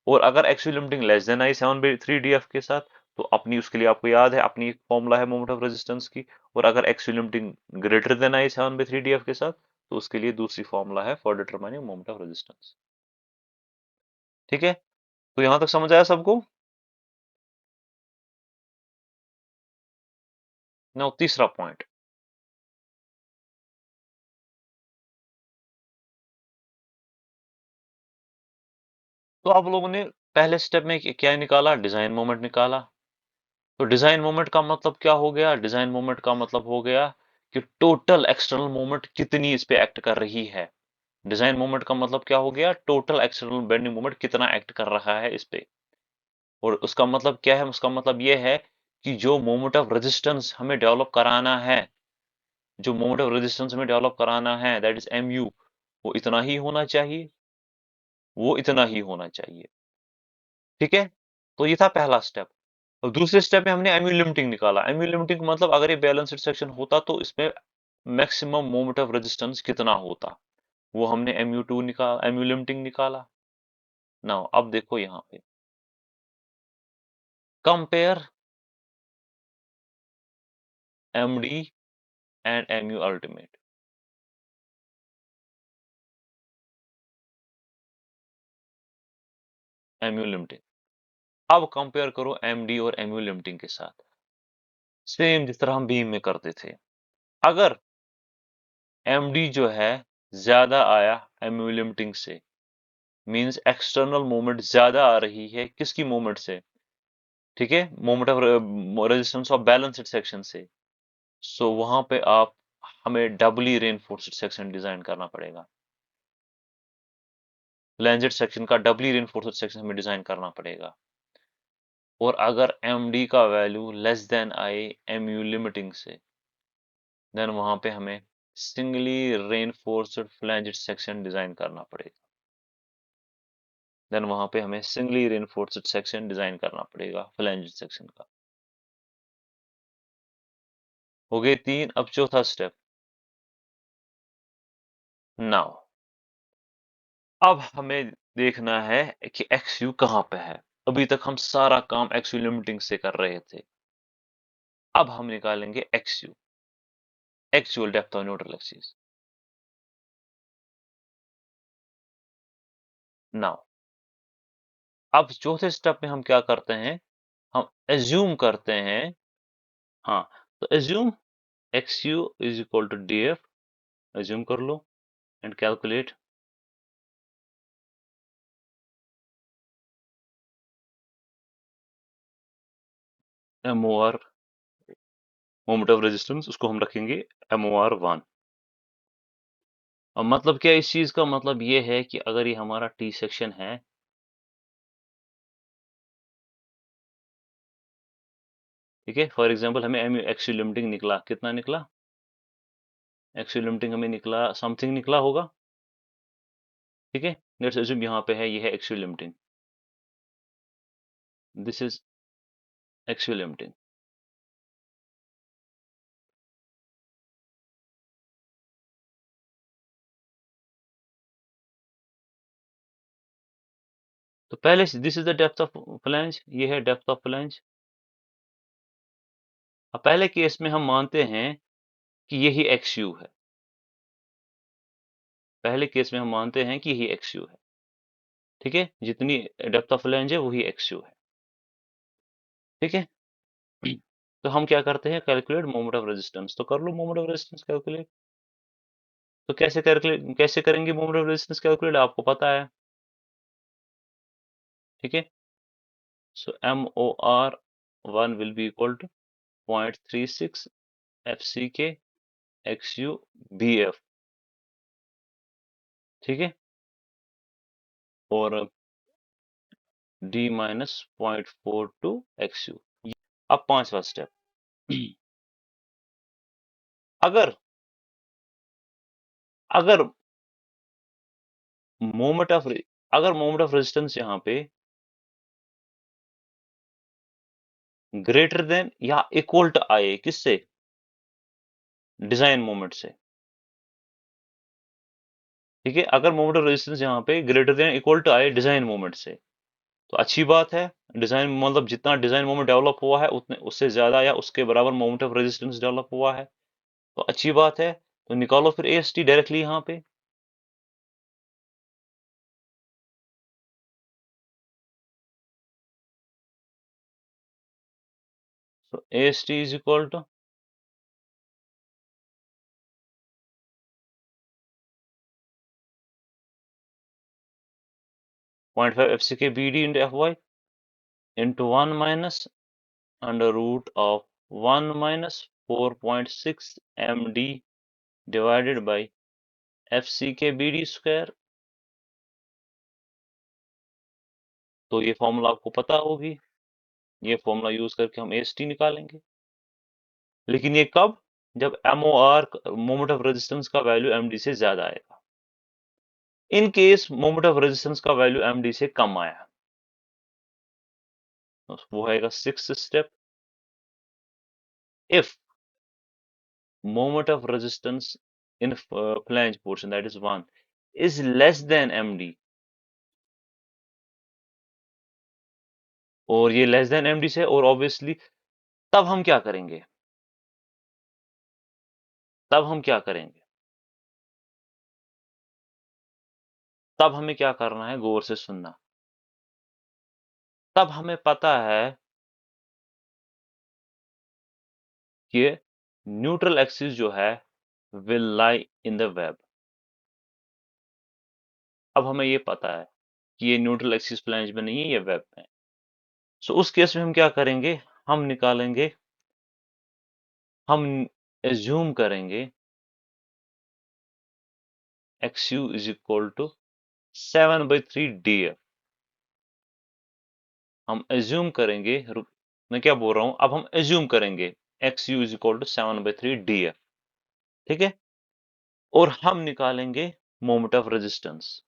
और अगर actual limiting less than I 7/3 DF के साथ, तो अपनी उसके लिए आपको याद है अपनी फॉर्मूला है मोमेंट ऑफ रेजिस्टेंस की। और अगर actual limiting greater than I 7/3 DF के साथ, तो उसके लिए दूसरी फॉर्मूला है for determining moment of resistance. ठीक है, तो यहां तक समझ आया सबको? नाउ तीसरा पॉइंट। तो आप लोगों ने पहले स्टेप में क्या निकाला, डिजाइन मोमेंट निकाला। तो डिजाइन मोमेंट का मतलब क्या हो गया, डिजाइन मोमेंट का मतलब हो गया कि टोटल एक्सटर्नल मोमेंट कितनी इस पे एक्ट कर रही है। डिजाइन मोमेंट का मतलब क्या हो गया, टोटल एक्सटर्नल बेंडिंग मोमेंट कितना एक्ट कर रहा है इस पे। और उसका मतलब क्या है, उसका मतलब ये है कि जो मोमेंट ऑफ रेजिस्टेंस हमें डेवलप कराना है, जो मोमेंट ऑफ रेजिस्टेंस हमें डेवलप कराना है दैट इज एम यू, वो इतना ही होना चाहिए, वो इतना ही होना चाहिए। ठीक है, तो ये था पहला स्टेप। और दूसरे स्टेप में हमने एम्यू लिमिटिंग निकाला। एम्यू लिमिटिंग मतलब अगर ये बैलेंस्ड सेक्शन होता तो इसमें मैक्सिमम मोमेंट ऑफ रेजिस्टेंस कितना होता, वो हमने MU2 निकाला, एम्यू लिमिटिंग निकाला। नाउ अब देखो यहाँ पे, compare MD and MU ultimate. MU limiting, अब कंपेयर करो MD और MU लिमिटिंग के साथ, सेम जिस तरह हम बीम में करते थे। अगर MD जो है ज्यादा आया MU लिमिटिंग से, मींस एक्सटर्नल मूवमेंट ज्यादा आ रही है किसकी मूवमेंट से, ठीक है, moment of resistance of balanced section से। सो वहां पे आप, हमें डबली रेनफोर्स्ड सेक्शन डिजाइन करना पड़ेगा। फ्लैंजेड सेक्शन का डबली रेनफोर्स्ड सेक्शन हमें डिजाइन करना पड़ेगा। और अगर MD का वैल्यू लेस देन आए MU लिमिटिंग से, देन वहां पे हमें सिंगली रेनफोर्स्ड फ्लैंजेड सेक्शन डिजाइन करना पड़ेगा। देन वहां पे हमें सिंगली रेनफोर्स्ड सेक्शन डिजाइन करना पड़ेगा फ्लैंजेड सेक्शन का। हो गए तीन, अब चौथा स्टेप। नाउ अब हमें देखना है कि XU कहाँ पे है। अभी तक हम सारा काम XU लिमिटिंग से कर रहे थे, अब हम निकालेंगे XU, actual depth of neutral axis. Now अब चौथे स्टेप में हम क्या करते हैं, हम एज्यूम करते हैं, हाँ, तो assume XU is equal to DF, assume कर लो and calculate MOR, moment of resistance, उसको हम रखेंगे MOR1। अब मतलब क्या, इस चीज का मतलब ये है कि अगर ये हमारा T सेक्शन है, ठीक है, फॉर एग्जांपल हमें एक्चुअल लिमिटिंग निकला, कितना निकला, एक्चुअल लिमिटिंग हमें निकला समथिंग निकला होगा। ठीक है, लेट्स अज्यूम यहाँ पे है, ये है actual limiting, this is actual limiting. तो पहले this is the depth of flange, ये है डेप्थ ऑफ फ्लैंज। अब पहले केस में हम मानते हैं कि यही XU है, पहले केस में हम मानते हैं कि यही एक्स यू है, ठीक है, जितनी डेप्थ ऑफ फ्लैंज है वही एक्स यू है, ठीक है। तो हम क्या करते हैं, कैलकुलेट मोमेंट ऑफ रेजिस्टेंस, तो कर लो मोमेंट ऑफ रेजिस्टेंस कैलकुलेट। तो कैसे कैलकुलेट, कैसे करेंगे मोमेंट ऑफ रेजिस्टेंस कैलकुलेट, आपको पता है, ठीक है। So M O R one will be equal to 0.36 F C K X U B F, ठीक है, और डी माइनस 0.42 एक्स यू। अब पांचवा स्टेप, अगर अगर मोमेंट ऑफ अगर मोमेंट ऑफ रेजिस्टेंस यहाँ पे ग्रेटर देन या इक्वल टू आए, किससे, डिजाइन मोमेंट से, ठीक है। अगर मोमेंट ऑफ रेजिस्टेंस यहाँ पे ग्रेटर देन इक्वल टू आए डिजाइन मोमेंट से, तो अच्छी बात है। डिजाइन मतलब जितना डिजाइन मोमेंट डेवलप हुआ है उतने उससे ज्यादा या उसके बराबर मोमेंट ऑफ रेजिस्टेंस डेवलप हुआ है, तो अच्छी बात है। तो निकालो फिर ए एस टी डायरेक्टली यहाँ पे। तो A S T is equal to 0.5 F C K B D into F Y into 1 minus under root of 1 minus 4.6 M D divided by F C K B D square. तो ये formula आपको पता होगी, ये formula use करके हम S T निकालेंगे। लेकिन ये कब, जब M O R moment of resistance का वैल्यू एम डी से ज्यादा आएगा। In case moment of resistance का वैल्यू एम डी से कम आया, तो वो आएगा six step. If moment of resistance in flange portion, that is 1, is less than md, और ये लेस देन md से, और ऑब्वियसली तब हम क्या करेंगे, तब हम क्या करेंगे, तब हमें क्या करना है, गौर से सुनना। तब हमें पता है कि न्यूट्रल एक्सिस जो है will lie in the web. अब हमें ये पता है कि ये न्यूट्रल एक्सिस फ्लैंज में नहीं है, ये वेब में। सो उस केस में हम क्या करेंगे, हम निकालेंगे, हम एज्यूम करेंगे X U is equal to 7/3 D F. हम एज्यूम करेंगे, मैं क्या बोल रहा हूं, अब हम एज्यूम करेंगे X U is equal to 7/3 D F, ठीक है। और हम निकालेंगे मोमेंट ऑफ रेजिस्टेंस।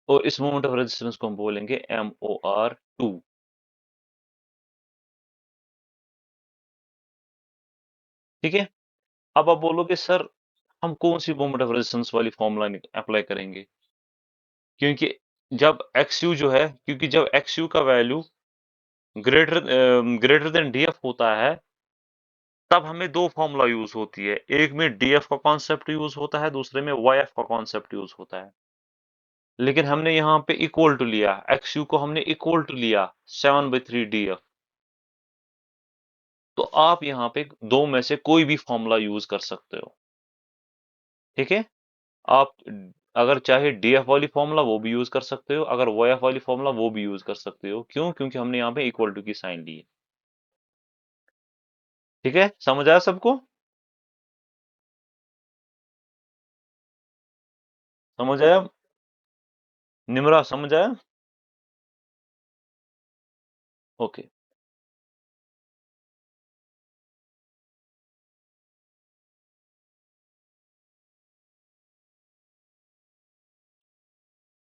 और इस मोमेंट ऑफ रेजिस्टेंस को हम बोलेंगे एम ओ आर टू, ठीक है। अब आप बोलोगे सर हम कौन सी मोमेंट ऑफ रेजिस्टेंस वाली फॉर्मूला अप्लाई करेंगे, क्योंकि जब एक्स यू जो है, क्योंकि जब एक्स यू का value greater greater than D F होता है, तब हमें दो फॉर्मूला यूज होती है, एक में डी एफ का कॉन्सेप्ट यूज होता है, दूसरे में वाई एफ का कॉन्सेप्ट यूज होता है। लेकिन हमने यहाँ पे इक्वल टू लिया, एक्स यू को हमने इक्वल टू लिया 7/3 डी एफ। तो आप यहाँ पे दो में से कोई भी फॉर्मूला यूज कर सकते हो, ठीक है। आप अगर चाहे डी एफ वाली फॉर्मूला वो भी यूज कर सकते हो, अगर वाई एफ वाली फॉर्मूला वो भी यूज कर सकते हो। क्यों, क्योंकि हमने यहाँ पे इक्वल टू की साइन ली है, ठीक है। समझ आया सबको, समझ आया, निमरा समझ आया, ओके।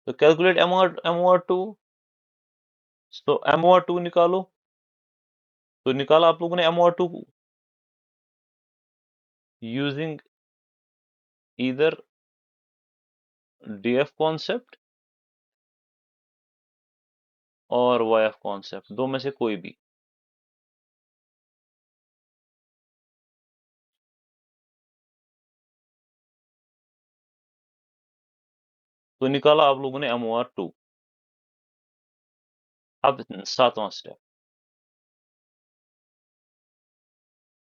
तो calculate M O R two, तो एम ओ आर टू निकालो। तो निकाला आप लोगों ने M O R two using either D F concept और वाई ऑफ कॉन्सेप्ट, दो में से कोई भी। तो निकाला आप लोगों ने MOR2। अब सातवां स्टेप,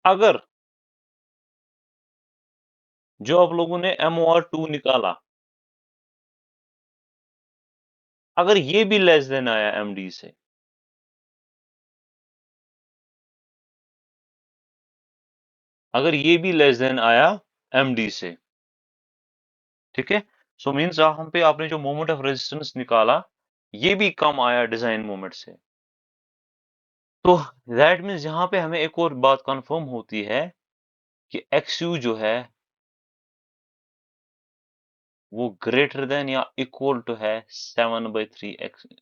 अगर जो आप लोगों ने MOR2 निकाला, अगर ये भी लेस देन आया MD से, अगर ये भी लेस देन आया MD से, ठीक है, सो मीन्स हम पे आपने जो मोमेंट ऑफ रेजिस्टेंस निकाला, ये भी कम आया डिजाइन मोमेंट से। तो दैट मीन्स यहां पे हमें एक और बात कंफर्म होती है कि XU जो है वो ग्रेटर देन या इक्वल टू है 7/3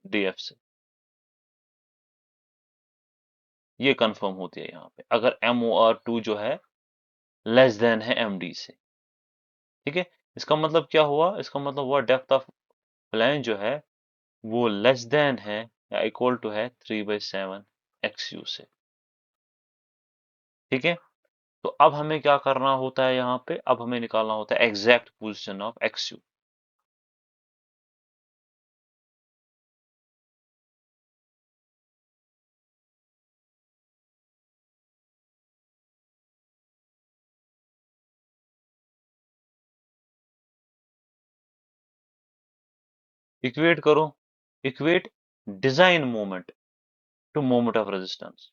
DF से। ये कंफर्म होती है यहाँ पे, अगर MOR2 जो है लेस देन है MD से। ठीक है, इसका मतलब क्या हुआ, इसका मतलब हुआ डेप्थ ऑफ प्लेन जो है वो लेस देन है या इक्वल टू है 3/7 XU से। ठीक है, तो अब हमें क्या करना होता है यहाँ पे, अब हमें निकालना होता है exact position of XU। Equate करो, equate design moment to moment of resistance.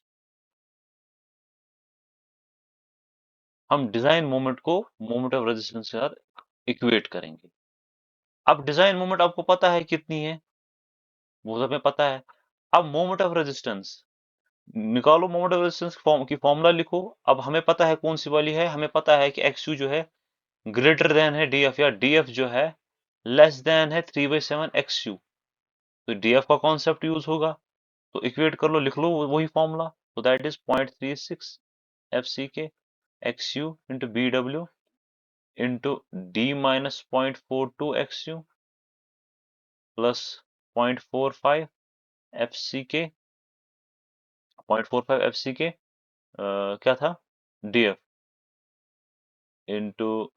हम डिजाइन मोमेंट को मोमेंट ऑफ रेजिस्टेंस के साथ इक्वेट करेंगे। अब डिजाइन मोमेंट आपको पता है कितनी है, वो तो हमें पता है। अब मोमेंट ऑफ रेजिस्टेंस निकालो, मोमेंट ऑफ रेजिस्टेंस की फॉर्मूला लिखो। अब हमें पता है कौन सी वाली है, हमें पता है कि XU जो है ग्रेटर देन है DF, या DF जो है लेस देन है 3/7 XU। तो DF का कॉन्सेप्ट यूज होगा, तो इक्वेट कर लो, लिख लो वही फॉर्मूला। तो that is 0.36 FCK XU into BW into D-0.42 XU plus 0.45 FCK, 0.45 FCK क्या था, DF into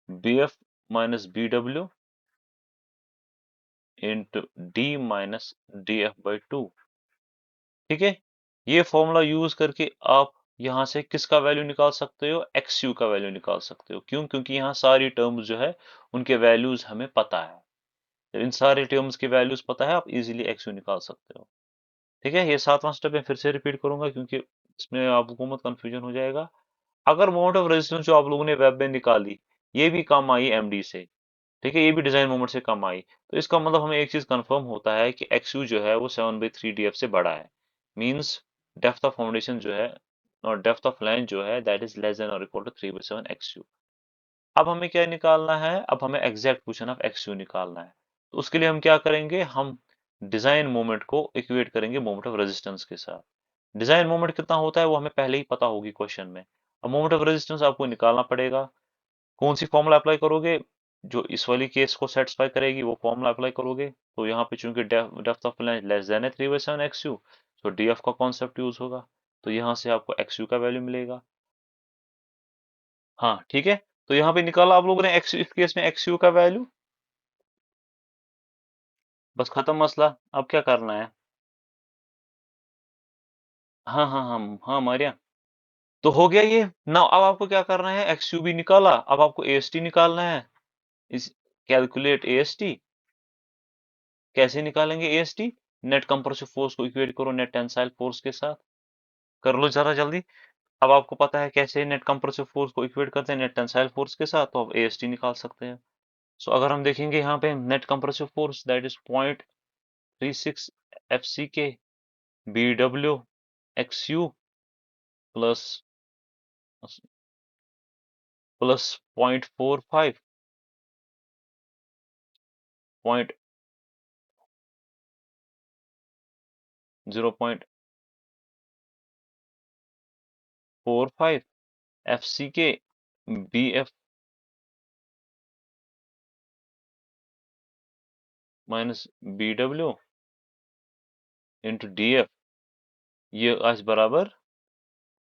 BF minus BW into D-DF/2। ठीक है, ये फॉर्मूला यूज करके आप यहां से किसका वैल्यू निकाल सकते हो, XU का वैल्यू निकाल सकते हो। क्यों, क्योंकि यहाँ सारी टर्म्स जो है उनके वैल्यूज हमें पता है। जब इन सारे टर्म्स के वैल्यूज पता है, आप इजीली XU निकाल सकते हो। ठीक है, ये सातवां स्टेप मैं फिर से रिपीट करूंगा क्योंकि इसमें आपको मत कंफ्यूजन हो जाएगा। अगर मोमेंट ऑफ रेजिस्टेंस जो आप लोगों ने वेब में निकाली, ये भी कम आई MD से, ठीक है, ये भी डिजाइन मोमेंट से कम आई, तो इसका मतलब हमें एक चीज कंफर्म होता है कि XU जो है वो 7/3 DF से बड़ा है। मींस डेप्थ ऑफ फाउंडेशन जो है और डेप्थ ऑफ लाइन जो है दैट इज लेस देन और इक्वल टू 3/7 XU। अब हमें क्या निकालना है, अब हमें एग्जैक्ट पोजीशन ऑफ XU निकालना है। तो उसके लिए हम क्या करेंगे, हम डिजाइन मोमेंट को इक्वेट करेंगे मोमेंट ऑफ रेजिस्टेंस के साथ। डिजाइन मोमेंट कितना होता है वो हमें पहले ही पता होगी क्वेश्चन में। अब मोमेंट ऑफ रेजिस्टेंस आपको निकालना पड़ेगा। कौन सी फॉर्मूला अप्लाई करोगे, जो इस वाली केस को सेटिस्फाई करेगी वो फॉर्मूला अप्लाई करोगे। तो यहाँ पे चूंकि depth of line less than है 3/7 XU, तो DF का कॉन्सेप्ट यूज होगा। तो यहाँ से आपको XU का वैल्यू मिलेगा। हाँ ठीक है, तो यहाँ पे निकाला आप लोगों ने XU, इस केस में XU का वैल्यू। बस खत्म मसला, अब क्या करना है। हाँ हाँ हाँ हाँ मारिया, तो हो गया ये ना। अब आपको क्या करना है, XU भी निकाला, अब आपको AST निकालना है। इस कैलकुलेट AST, कैसे निकालेंगे AST, नेट कंप्रेसिव फोर्स को इक्वेट करो नेट टेंसाइल फोर्स के साथ। कर लो जरा जल्दी। अब आपको पता है कैसे नेट कंप्रेसिव फोर्स को इक्वेट करते हैं नेट टेंसाइल फोर्स के साथ, तो आप AST निकाल सकते हैं। सो अगर हम देखेंगे यहाँ पे net compressive force that is 0.36 FCK BW XU plus plus 0.45 0.45 FCK BF minus BW इंटू डी एफ, ये आज बराबर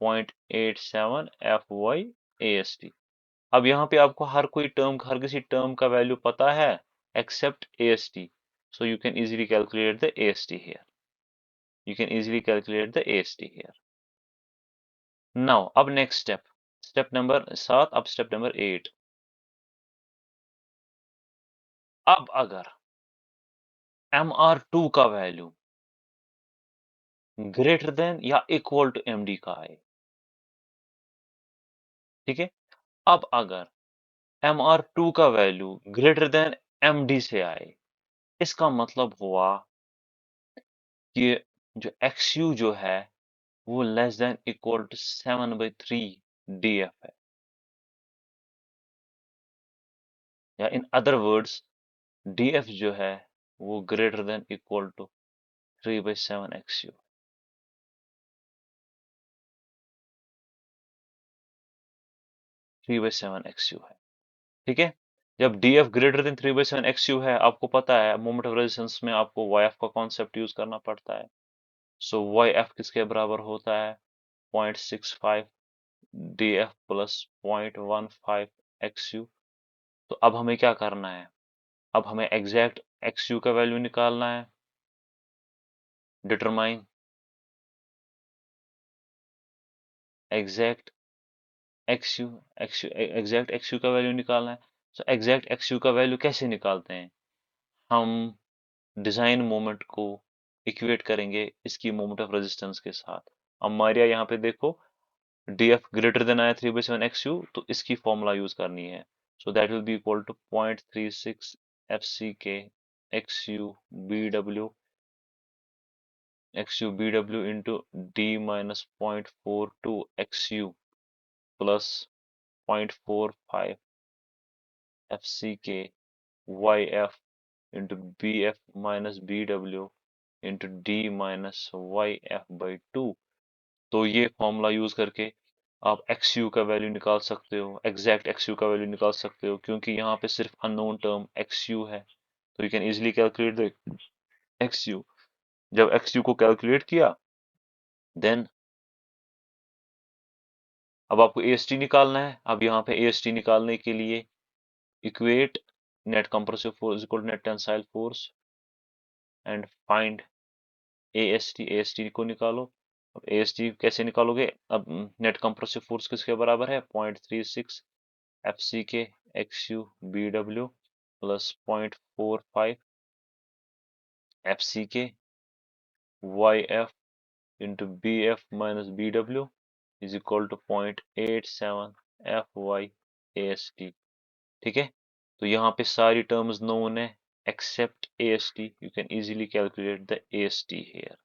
0.87 F Y A S T. अब यहाँ पे आपको हर किसी टर्म का वैल्यू पता है except A S T, so you can easily calculate the A S T here, you can easily calculate the AST here. Now, अब next step, step number 7, अब step number 8। अब अगर MR2 का value greater than या equal to MD का आए, ठीक है, अब अगर MR2 का वैल्यू ग्रेटर देन MD से आए, इसका मतलब हुआ कि जो XU जो है वो less than equal to 7/3 DF है, या इन अदर वर्ड्स DF जो है वो greater than equal to 3/7 XU। 3/7 XU है, ठीक है। जब DF ग्रेटर देन 3/7 XU है, आपको पता है मोमेंट ऑफ रेजिस्टेंस में आपको YF का कॉन्सेप्ट यूज करना पड़ता है। सो YF किसके बराबर होता है? 0.65 DF प्लस 0.15 XU। तो अब हमें क्या करना है? अब हमें एग्जैक्ट XU का वैल्यू निकालना है। Determine exact XU, exact XU का वैल्यू निकालना है। तो एग्जैक्ट XU का वैल्यू कैसे निकालते हैं? हम डिजाइन मोमेंट को इक्वेट करेंगे इसकी मोमेंट ऑफ रेजिस्टेंस के साथ। अब मारिया यहाँ पे देखो, DF ग्रेटर देन आया 3/7 XU, तो इसकी फॉर्मूला यूज करनी है। So that will be equal to 0.36 FCK XU BW into D minus 0.42 XU plus 0.45 FCK YF into BF minus BW into D minus YF by 2। तो ये formula use करके आप XU का value निकाल सकते हो, एग्जैक्ट XU का value निकाल सकते हो, क्योंकि यहाँ पे सिर्फ अननोन टर्म XU है। तो you can easily calculate the XU। जब XU को कैलकुलेट किया, देन अब आपको AST निकालना है। अब यहाँ पे AST निकालने के लिए equate net compressive force equal to net tensile force and find AST को निकालो। अब AST कैसे निकालोगे? अब नेट कंप्रेसिव फोर्स किसके बराबर है? 0.36 FCK XU BW plus 0.45 FCK YF into BF minus BW is equal to 0.87 FY AST। ठीक है, तो यहाँ पे सारी टर्म्स नोन है except AST। You can easily calculate the AST here.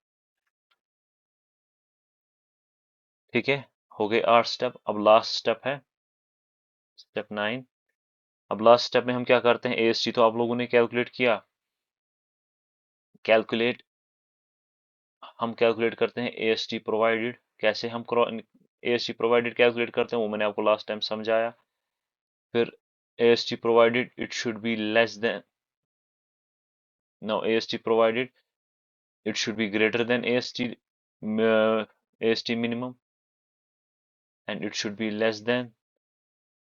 ठीक है, हो गए 8 स्टेप। अब लास्ट स्टेप है स्टेप 9। अब लास्ट स्टेप में हम क्या करते हैं? AST तो आप लोगों ने कैलकुलेट किया, कैलकुलेट हम कैलकुलेट करते हैं AST प्रोवाइडेड। कैसे हम AST प्रोवाइडेड कैलकुलेट करते हैं वो मैंने आपको लास्ट टाइम समझाया। फिर AST provided it should be less than, no AST provided it should be greater than AST minimum and it should be less than,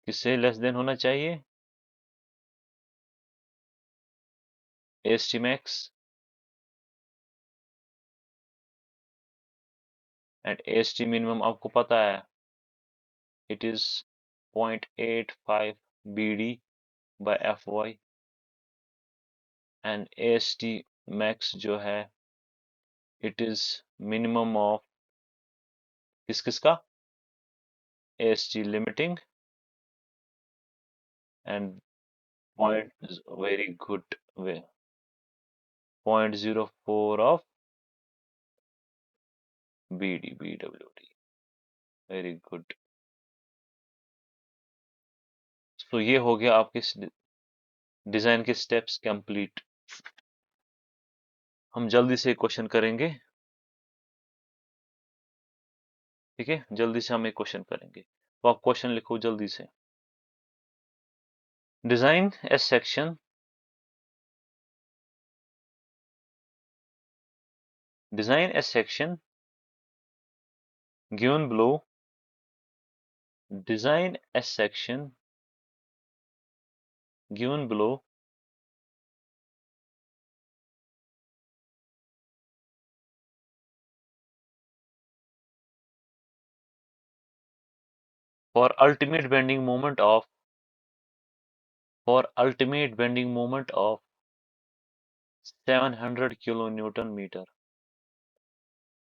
किससे लेस देन होना चाहिए? AST max and AST minimum आपको पता है it is 0.85 BD by FY and AST max जो है it is minimum of किस किस का? AST limiting and point is very good way 0.04 of BWD। Very good. तो ये हो गया आपके डिजाइन के स्टेप्स कंप्लीट। हम जल्दी से क्वेश्चन करेंगे, ठीक है, जल्दी से हम एक क्वेश्चन करेंगे। तो आप क्वेश्चन लिखो जल्दी से। Design A section Design a section given below. Design a section given below for ultimate bending moment of 700 kilonewton meter.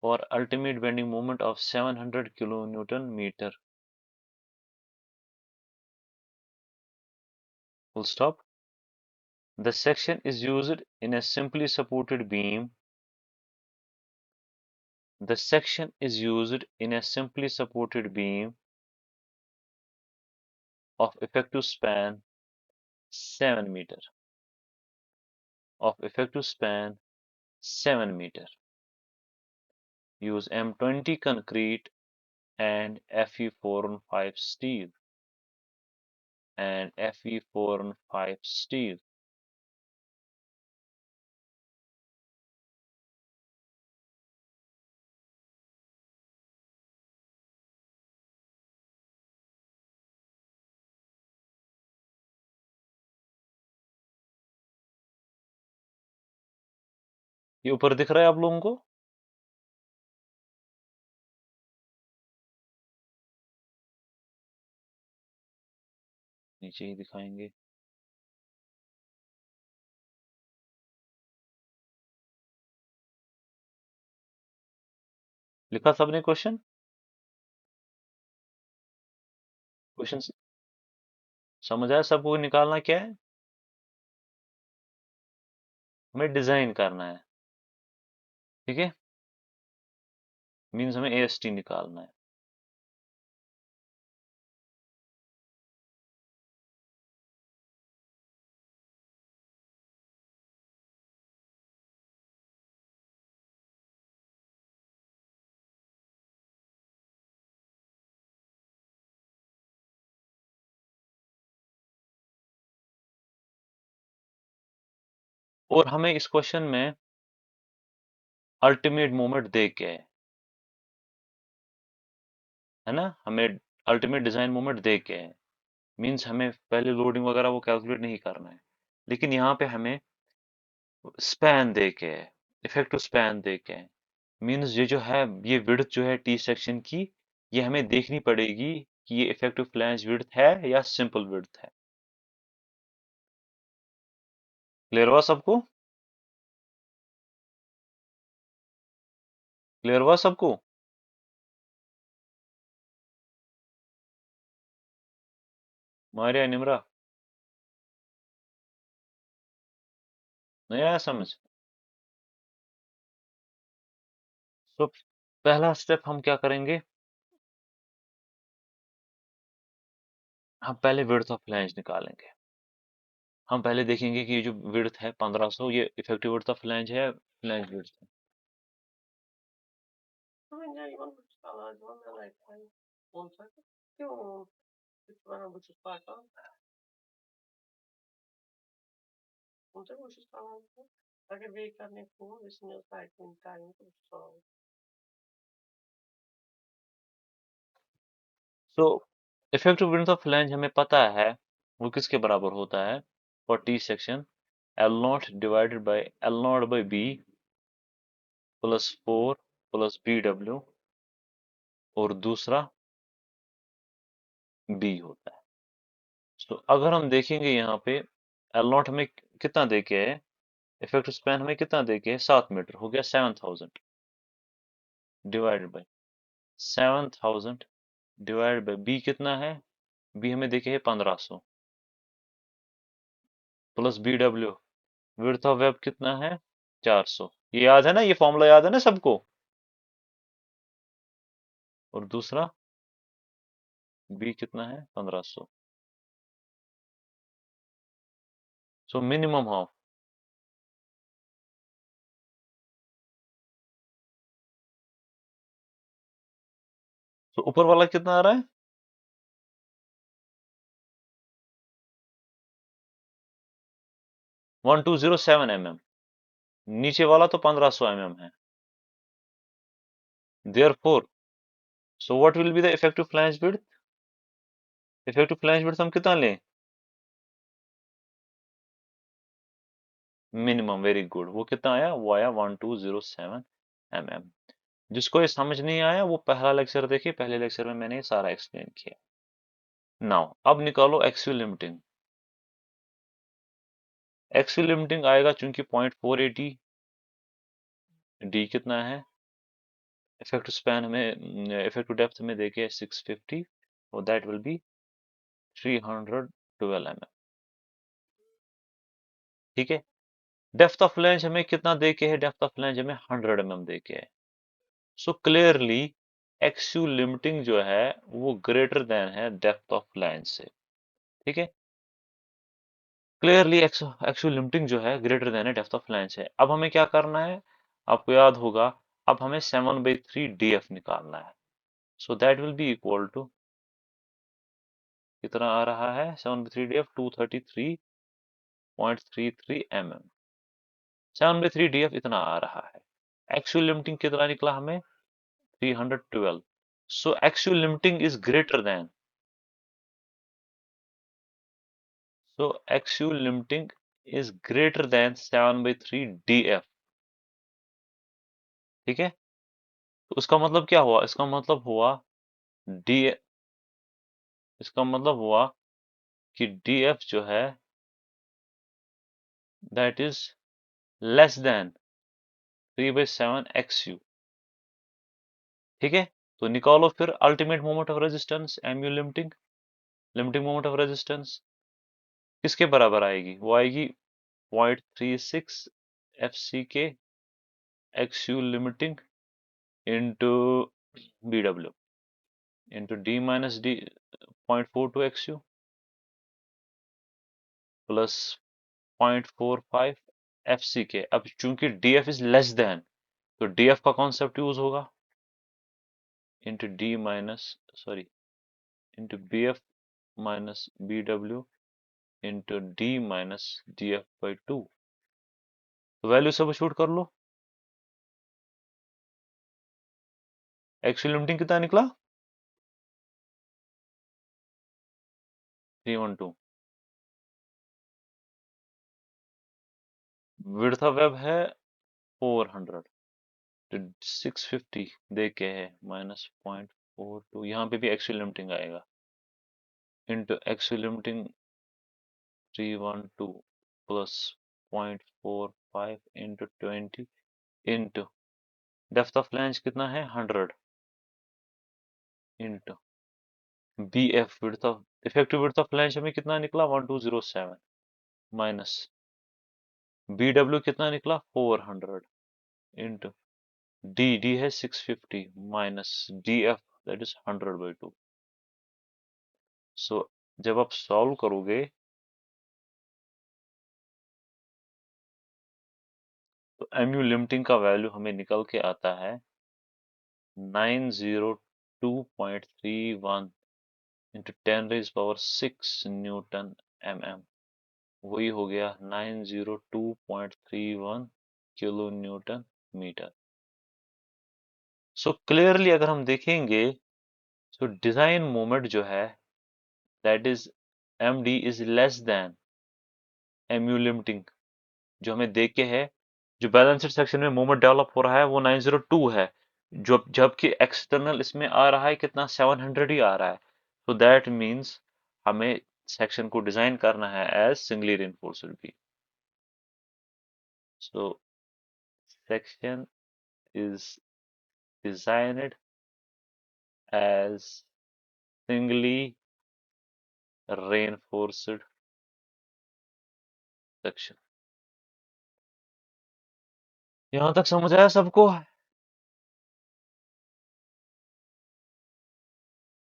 For ultimate bending moment of 700 kilonewton meter. Full stop. The section is used in a simply supported beam. The section is used in a simply supported beam of effective span 7 meter. Of effective span 7 meter. Use M20 concrete and Fe415 steel. And Fe415 steel. ये ऊपर दिख रहा है आप लोगों को? नीचे ही दिखाएंगे। लिखा सबने क्वेश्चन? क्वेश्चन समझ आया सबको? निकालना क्या है? हमें डिजाइन करना है, ठीक है? मीन्स हमें AST निकालना है। और हमें इस क्वेश्चन में अल्टीमेट मोमेंट दे के है ना, हमें अल्टीमेट डिजाइन मोमेंट दे के है। मीन्स हमें पहले लोडिंग वगैरह वो कैलकुलेट नहीं करना है, लेकिन यहाँ पे हमें स्पैन दे के है, इफेक्टिव स्पैन दे के है। मीन्स ये जो है, ये विड्थ जो है टी सेक्शन की, ये हमें देखनी पड़ेगी कि ये इफेक्टिव फ्लैंज विड्थ है या सिंपल विड्थ है। क्लियर हुआ सबको? क्लियर हुआ सबको? मारिया, निमरा, नहीं आया समझ? तो पहला स्टेप हम क्या करेंगे? हम पहले विड्थ ऑफ फ्लैंज निकालेंगे। हम पहले देखेंगे कि ये जो विड्थ है 1500, ये इफेक्टिव विड्थ ऑफ फ्लैंज है, फ्लैंज विड्थ है। So effective width of flange हमें पता है, वो किसके बराबर होता है? For T section L0 divided by L0 by B plus 4 plus BW, और दूसरा बी होता है। तो अगर हम देखेंगे यहाँ पे L0 हमें कितना दे के है, इफेक्टिव स्पैन हमें कितना दे के है, 7 मीटर हो गया, 7000 divided by 7000 divided by B कितना है, बी हमें देखे है 1500 plus BW, width of web कितना है, 400। ये याद है ना, ये फॉर्मूला याद है ना सबको? और दूसरा बी कितना है, 1500। सो मिनिमम हाफ, तो ऊपर वाला कितना आ रहा है, 1207 mm। नीचे वाला तो 1500 mm है। Therefore, so what will be the effective flange width? Effective flange width हम कितना लें? Minimum, very good. वो कितना आया? वो आया 1207 mm। जिसको ये समझ नहीं आया वो पहला लेक्चर देखिए, पहले लेक्चर में मैंने ये सारा एक्सप्लेन किया। नाउ अब निकालो एक्सियल लिमिटिंग। एक्सियल लिमिटिंग आएगा चूंकि 0.480, डी कितना है, इफेक्टिव स्पैन हमें, इफेक्टिव डेप्थ हमें देके 650, और दैट विल बी 312 mm। ठीक है। डेप्थ ऑफ फ्लैंज हमें कितना देके है? डेप्थ ऑफ फ्लैंज हमें 100 mm देके है। सो क्लियरली एक्सियल लिमिटिंग जो है वो ग्रेटर देन है डेप्थ ऑफ फ्लैंज से। ठीक है। क्लियरली एक्सियल लिमिटिंग जो है ग्रेटर देन है डेप्थ ऑफ फ्लैंज से। अब हमें क्या करना है? आपको याद होगा, अब हमें 7/3 DF निकालना है। So that will be equal to, कितना आ रहा है? 7/3 DF 233.33 mm। 7/3 DF इतना आ रहा है। एक्चुअल लिमिटिंग कितना निकला हमें? 312। So actual limiting is greater then, so actual limiting is greater then 7/3 DF। ठीक है। तो उसका मतलब क्या हुआ? इसका मतलब हुआ डी इसका मतलब हुआ कि DF जो है that is less then 3/7 XU। ठीक है। तो निकालो फिर ultimate moment of resistance, MU limiting, limiting moment of resistance किसके बराबर आएगी? वो आएगी 0.36 FCK XU limiting into BW into D minus D 0.42 XU plus 0.45 FCK। अब चूंकि DF इज लेस देन, तो DF का कॉन्सेप्ट यूज होगा, into D minus, sorry, into BF minus BW into D minus DF/2। तो value substitute कर लो। Actual limiting कितना निकला? 312। Width of web है 400, तो 650 दे के है माइनस 0.42, यहाँ पे भी एक्चुअल लिमिटिंग आएगा, into actual limiting 312 plus 0.45 into 20 into depth of flange कितना है? 100 into BF width of, effective width of flange हमें कितना निकला? 1207 माइनस BW कितना निकला? 400 इंटू डी है 650 माइनस DF दैट इज 100/2। सो जब आप सॉल्व करोगे तो MU लिमिटिंग का वैल्यू हमें निकल के आता है 902.31 इंटू 10⁻6 न्यूटन mm। वही हो गया 902.31 kilo newton metre. So clearly अगर हम देखेंगे तो डिजाइन मोमेंट जो है that is MD is less than MU limiting, जो हमें देख के है, जो बैलेंस्ड सेक्शन में मोमेंट डेवलप हो रहा है वो 902 है, जो जबकि एक्सटर्नल इसमें आ रहा है कितना? 700 ही आ रहा है। तो दैट मींस हमें सेक्शन को डिजाइन करना है एज सिंगली रिइंफोर्स्ड भी। So section is designed as singly reinforced section. यहां तक समझ आया सबको?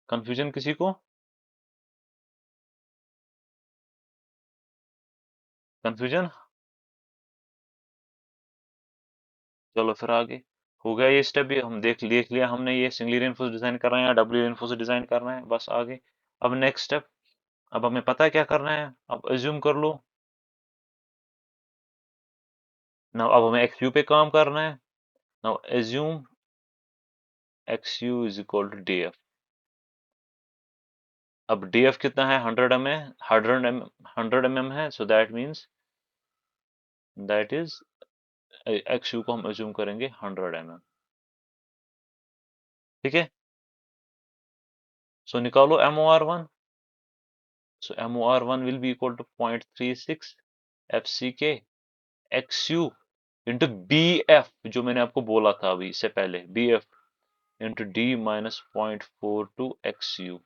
कंफ्यूजन किसी को? कंफ्यूजन? चलो फिर आगे। हो गया ये स्टेप भी, हम देख लिया हमने, ये सिंगली रेनफोर्स डिजाइन करना है या डबली रेनफोर्स डिजाइन करना है, बस आगे। अब नेक्स्ट स्टेप, अब हमें पता है क्या करना है। अब एज्यूम कर लो ना, अब हमें एक्सयू पे काम करना है। Now assume X U is equal to D F. अब डी एफ कितना है, 100 mm, 100 mm है, so that means that is X U को हम एज्यूम करेंगे 100 mm। ठीक है, सो निकालो M O R one. So M O R one will be equal to 0.36 F C K X U into B F, जो मैंने आपको बोला था अभी इससे पहले, B F into D minus 0.42 X U.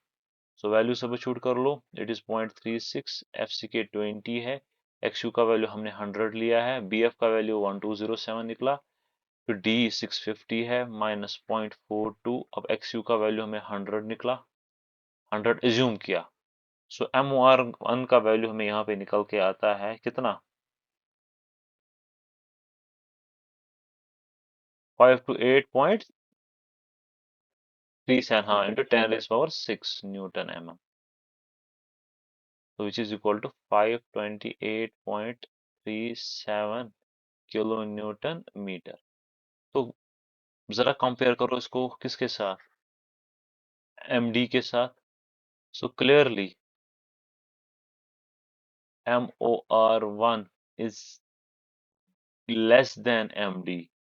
So value substitute कर लो, it is 0.36, F C K 20 है, एक्स यू का वैल्यू हमने 100 लिया है, बी एफ का वैल्यू 1207 निकला, फिर डी 650 है माइनस 0.42, अब एक्स यू का वैल्यू हमें 100 निकला, 100 एज्यूम किया। सो एम ओ आर वन का वैल्यू हमें यहाँ पे निकल के आता है कितना, 5 to 8.37, हाँ, इंटू 10⁻6 न्यूटन एम एम, तो which is equal to 528.37 kilo newton metre. तो जरा कंपेयर करो इसको किसके साथ, एमडी के साथ। So clearly M O R one is less than MD.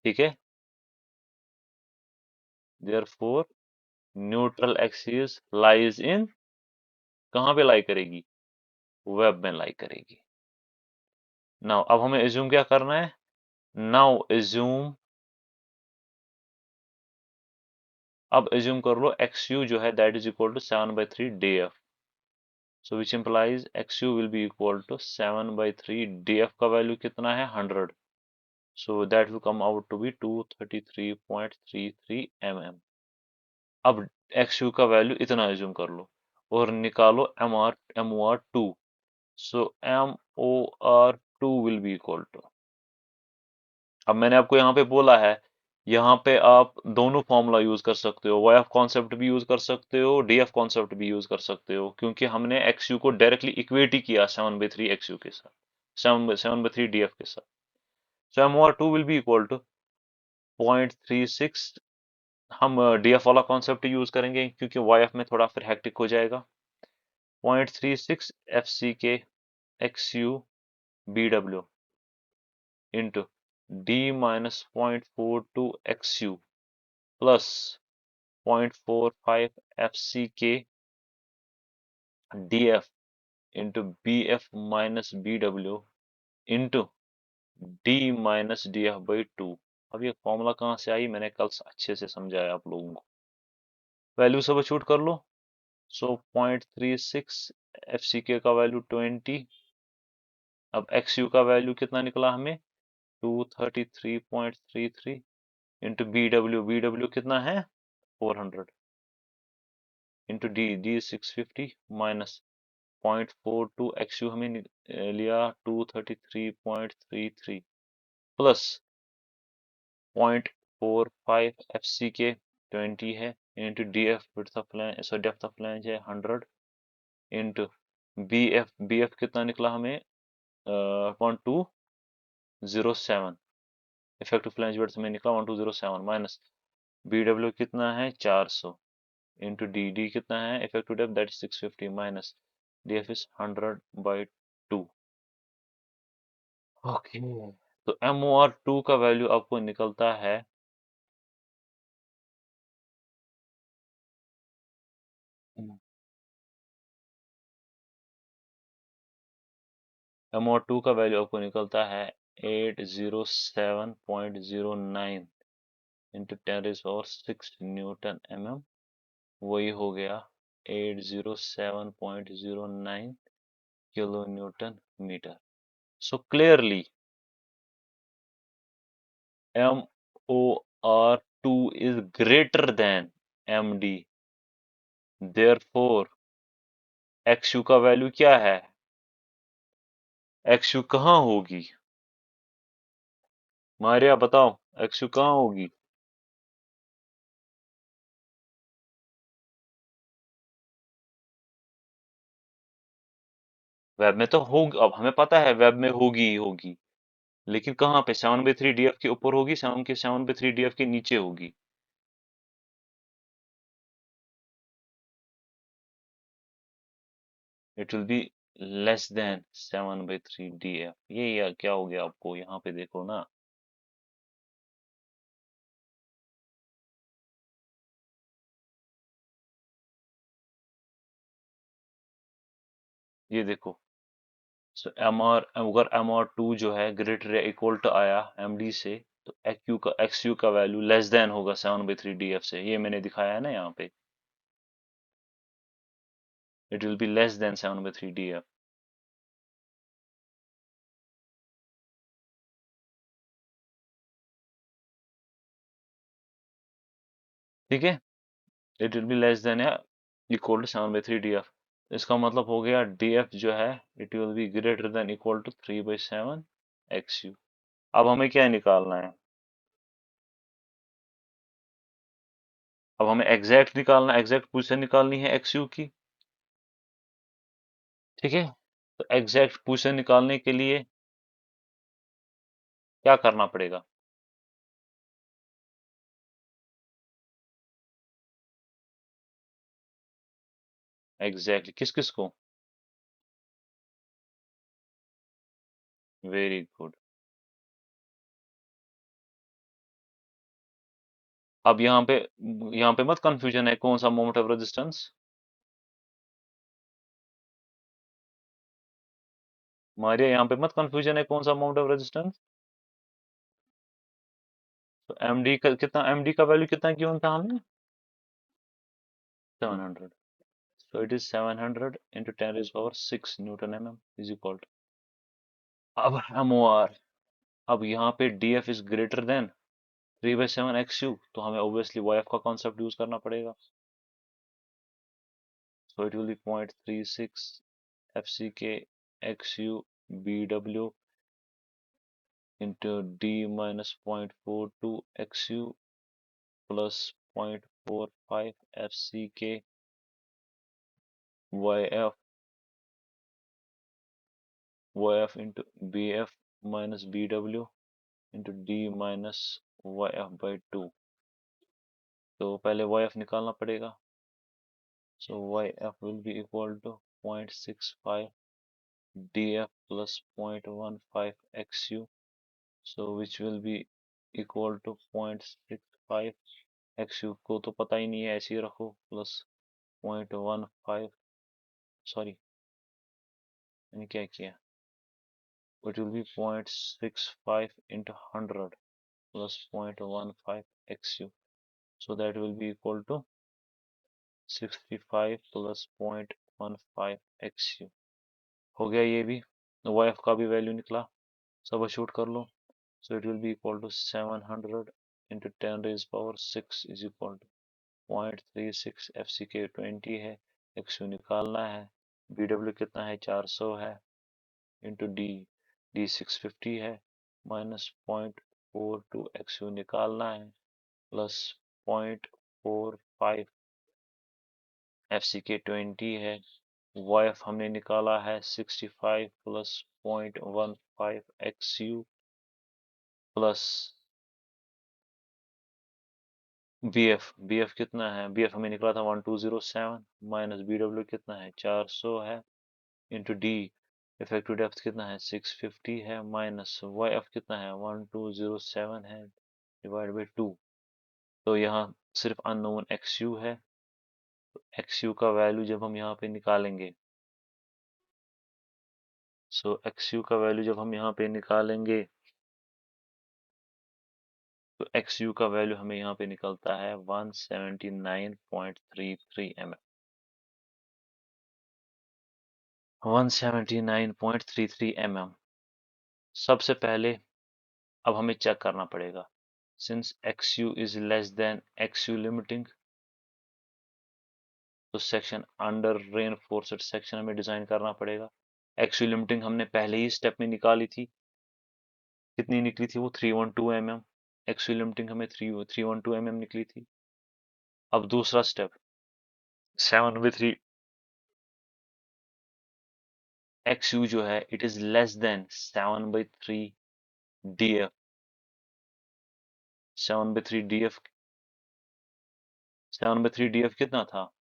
ठीक है, therefore neutral axis lies in, कहाँ पे लाई करेगी, वेब में लाई करेगी। नाउ अब हमें एज्यूम क्या करना है, नाउ एज्यूम, अब एज्यूम कर लो एक्स यू जो है that is equal to 7/3 D F. So which implies X U will be equal to 7/3 D F का वैल्यू कितना है 100, so that will come out to be 233.33 mm। अब X U का value इतना assume कर लो और निकालो M O R two. So M O R two will be equal to, अब मैंने आपको यहाँ पे बोला है, यहाँ पे आप दोनों फॉर्मूला यूज कर सकते हो, वाई एफ कॉन्सेप्ट भी यूज कर सकते हो, डी एफ कॉन्सेप्ट भी यूज कर सकते हो, क्योंकि हमने एक्स यू को डायरेक्टली इक्वेट ही किया 7/3 एक्स यू के साथ, 7/3 डी एफ के साथ। So M R two will be equal to 0.36, हम डी एफ वाला कॉन्सेप्ट यूज करेंगे क्योंकि वाई एफ में थोड़ा फिर हेक्टिक हो जाएगा। 0.36 F C K X U B W into D minus 0.42 X U plus 0.45 F C K D F into B F minus B W into D minus D F by 2। अब ये formula कहाँ से आई, मैंने कल अच्छे से समझाया आप लोगों को। वैल्यू सब छूट कर लो, सो 0.36 एफ सी के का वैल्यू 20, अब एक्स यू का वैल्यू कितना निकला हमें 233.33 इंटू बी डब्ल्यू कितना है 400 into D 650 minus 0.42 X you हमें लिया 233.33 प्लस 0.45 एफ सी के 20 है into D F width of flange, so depth of flange है 100 इंटू बी एफ कितना निकला हमें 1207, इफेक्टिव फ्लैंज विड्थ में निकला 1207 माइनस बी डब्ल्यू कितना है 400 इंटू डी कितना है effective depth that is 650 minus D F is 100/2। Okay, तो एम ओ आर टू का वैल्यू आपको निकलता है एम ओ आर टू का वैल्यू आपको निकलता है 807.09 इंटू 10⁻6 न्यूटन एम एम, वही हो गया 807.09 kilo newton metre. So clearly M O R two is greater than M D, therefore X U का वैल्यू क्या है, एक्स यू कहाँ होगी, मारिया बताओ एक्स यू कहाँ होगी। वेब में तो होगी, अब हमें पता है वेब में होगी ही होगी, लेकिन कहाँ पे 7/3 DF के ऊपर होगी, 7/3 DF के नीचे होगी। It will be less than 7/3 DF। ये या क्या हो गया आपको, यहाँ पे देखो ना। ये देखो, सो अगर MR2 जो है ग्रेटर या इक्वल टू आया MD से, तो XU का वैल्यू लेस देन होगा 7/3 DF से। ये मैंने दिखाया है ना यहाँ पे, it will be less than 7/3 DF। ठीक है, it will be less than या इक्वल टू 7/3 DF। इसका मतलब हो गया DF जो है, it will be greater than equal to 3/7 XU। अब हमें क्या निकालना है? अब हमें एग्जैक्ट निकालना, एग्जैक्ट पोजीशन निकालनी है XU की। ठीक है, तो एग्जैक्ट पोजीशन निकालने के लिए क्या करना पड़ेगा? एग्जैक्टली किस किस को? Very good. अब यहाँ पे मत कंफ्यूजन है कौन सा मोमेंट ऑफ रेजिस्टेंस। मारिया, यहाँ पे मत कंफ्यूजन है कौन सा मोमेंट ऑफ रेजिस्टेंस। तो एमडी का वैल्यू कितना गिवन था हमने? 700। So it is 700 into 10 raised power 6 Newton mm is equal to, अब MOR, अब यहाँ पे DF is greater than 3/7 XU, तो हमें obviously YF का कॉन्सेप्ट यूज करना पड़ेगा। So it will be 0.36 FCK XU BW into D minus 0.42 XU plus 0.45 FCK YF into BF minus BW into D minus YF by 2। तो पहले YF निकालना पड़ेगा। So YF will be equal to 0.65 DF plus 0.15 XU, so which will be equal to 0.65 XU को तो पता ही नहीं है, ऐसे ही रखो, प्लस 0.15, सॉरी मैंने क्या किया, it will be 0.65 into 100 plus 0.15 XU, so that will be equal to 65 plus 0.15 XU। हो गया ये भी, YF का भी वैल्यू निकला, सब शूट कर लो। So it will be equal to 700 into 10 raised power 6 is equal to 0.36 FCK 20 है, XU निकालना है, BW कितना है 400 है, into D 650 है, माइनस 0.42 XU निकालना है, प्लस 0.45 FCK 20 है, YF हमने निकाला है 65 प्लस 0.15 XU प्लस BF कितना है, BF हमें निकला था 1207, माइनस BW कितना है 400 है, इंटू D इफेक्टिव डेप्थ कितना है 650 है, माइनस YF कितना है 1207 है, डिवाइड बाई 2। तो यहाँ सिर्फ अननोन XU है, तो XU का वैल्यू जब हम यहाँ पे निकालेंगे, सो XU का वैल्यू जब हम यहाँ पे निकालेंगे, तो XU का वैल्यू हमें यहाँ पे निकलता है 179.33 mm। 179.33 mm। सबसे पहले अब हमें चेक करना पड़ेगा, since XU is less then XU limiting, तो सेक्शन अंडर रेनफोर्स्ड सेक्शन हमें डिजाइन करना पड़ेगा। XU लिमिटिंग हमने पहले ही स्टेप में निकाली थी, कितनी निकली थी वो 312 mm। XU लिमिटिंग हमें 312 mm निकली थी। अब दूसरा स्टेप 7/3 XU जो है it is less than 7/3 DF 7/3 DF 7/3 DF कितना था?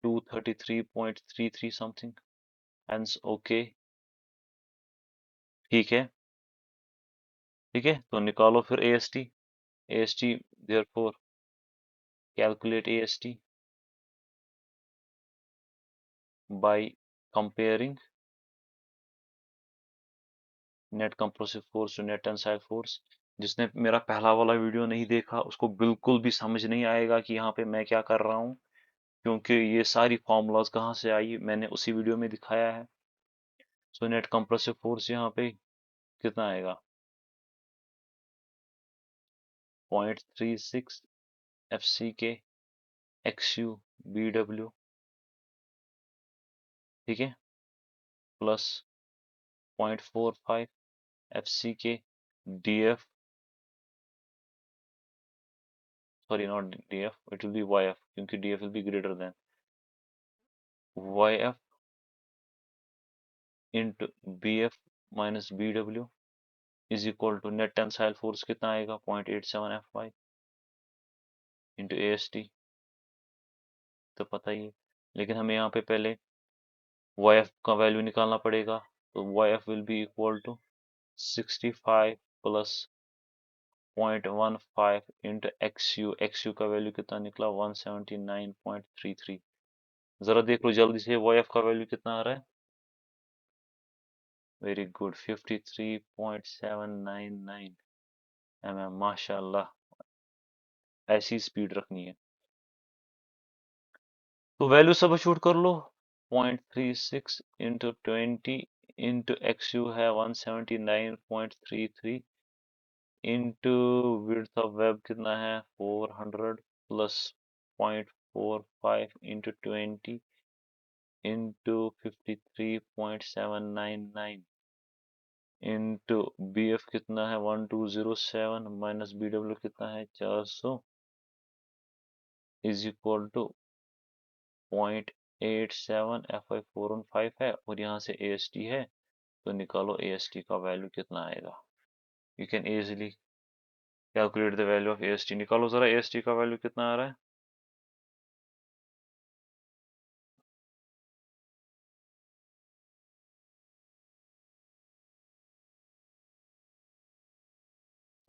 233.33 समथिंग। Hence okay. ठीक है। ठीक है, तो निकालो फिर AST। AST therefore calculate AST by comparing net compressive force to net tensile force. जिसने मेरा पहला वाला वीडियो नहीं देखा उसको बिल्कुल भी समझ नहीं आएगा कि यहाँ पे मैं क्या कर रहा हूँ, क्योंकि ये सारी फॉर्मूलाज कहाँ से आई मैंने उसी वीडियो में दिखाया है। सो नेट कंप्रेसिव फोर्स यहाँ पे कितना आएगा? 0.36 FCK XU BW, ठीक है, plus 0.45 FCK DF, sorry not DF, it will be YF क्योंकि DF will be greater than YF into BF minus BW is equal to net tensile force कितना आएगा? 0.87 FY into AST, तो पता ही है। लेकिन हमें यहाँ पे पहले YF का वैल्यू निकालना पड़ेगा, तो YF will be equal to 65 plus 0.15 into XU। XU का वैल्यू कितना निकला? 179.33। जरा देख लो जल्दी से YF का वैल्यू कितना आ रहा है। वेरी गुड, 53.799 mm, माशाल्लाह, ऐसी स्पीड रखनी है। तो वैल्यू सब शूट कर लो। 0.36 इंटू 20 इंटू XU है 179.33 इंटू विड्थ ऑफ वेब कितना है 400 plus 0.45 into 20 into 53.799 into BF कितना है 1207 माइनस BW कितना है 400 इज इक्वल टू 0.87 FI415 है और यहाँ से AST है, तो निकालो AST का वैल्यू कितना आएगा। You can easily calculate the value of AST। निकालो जरा AST का वैल्यू कितना आ रहा है।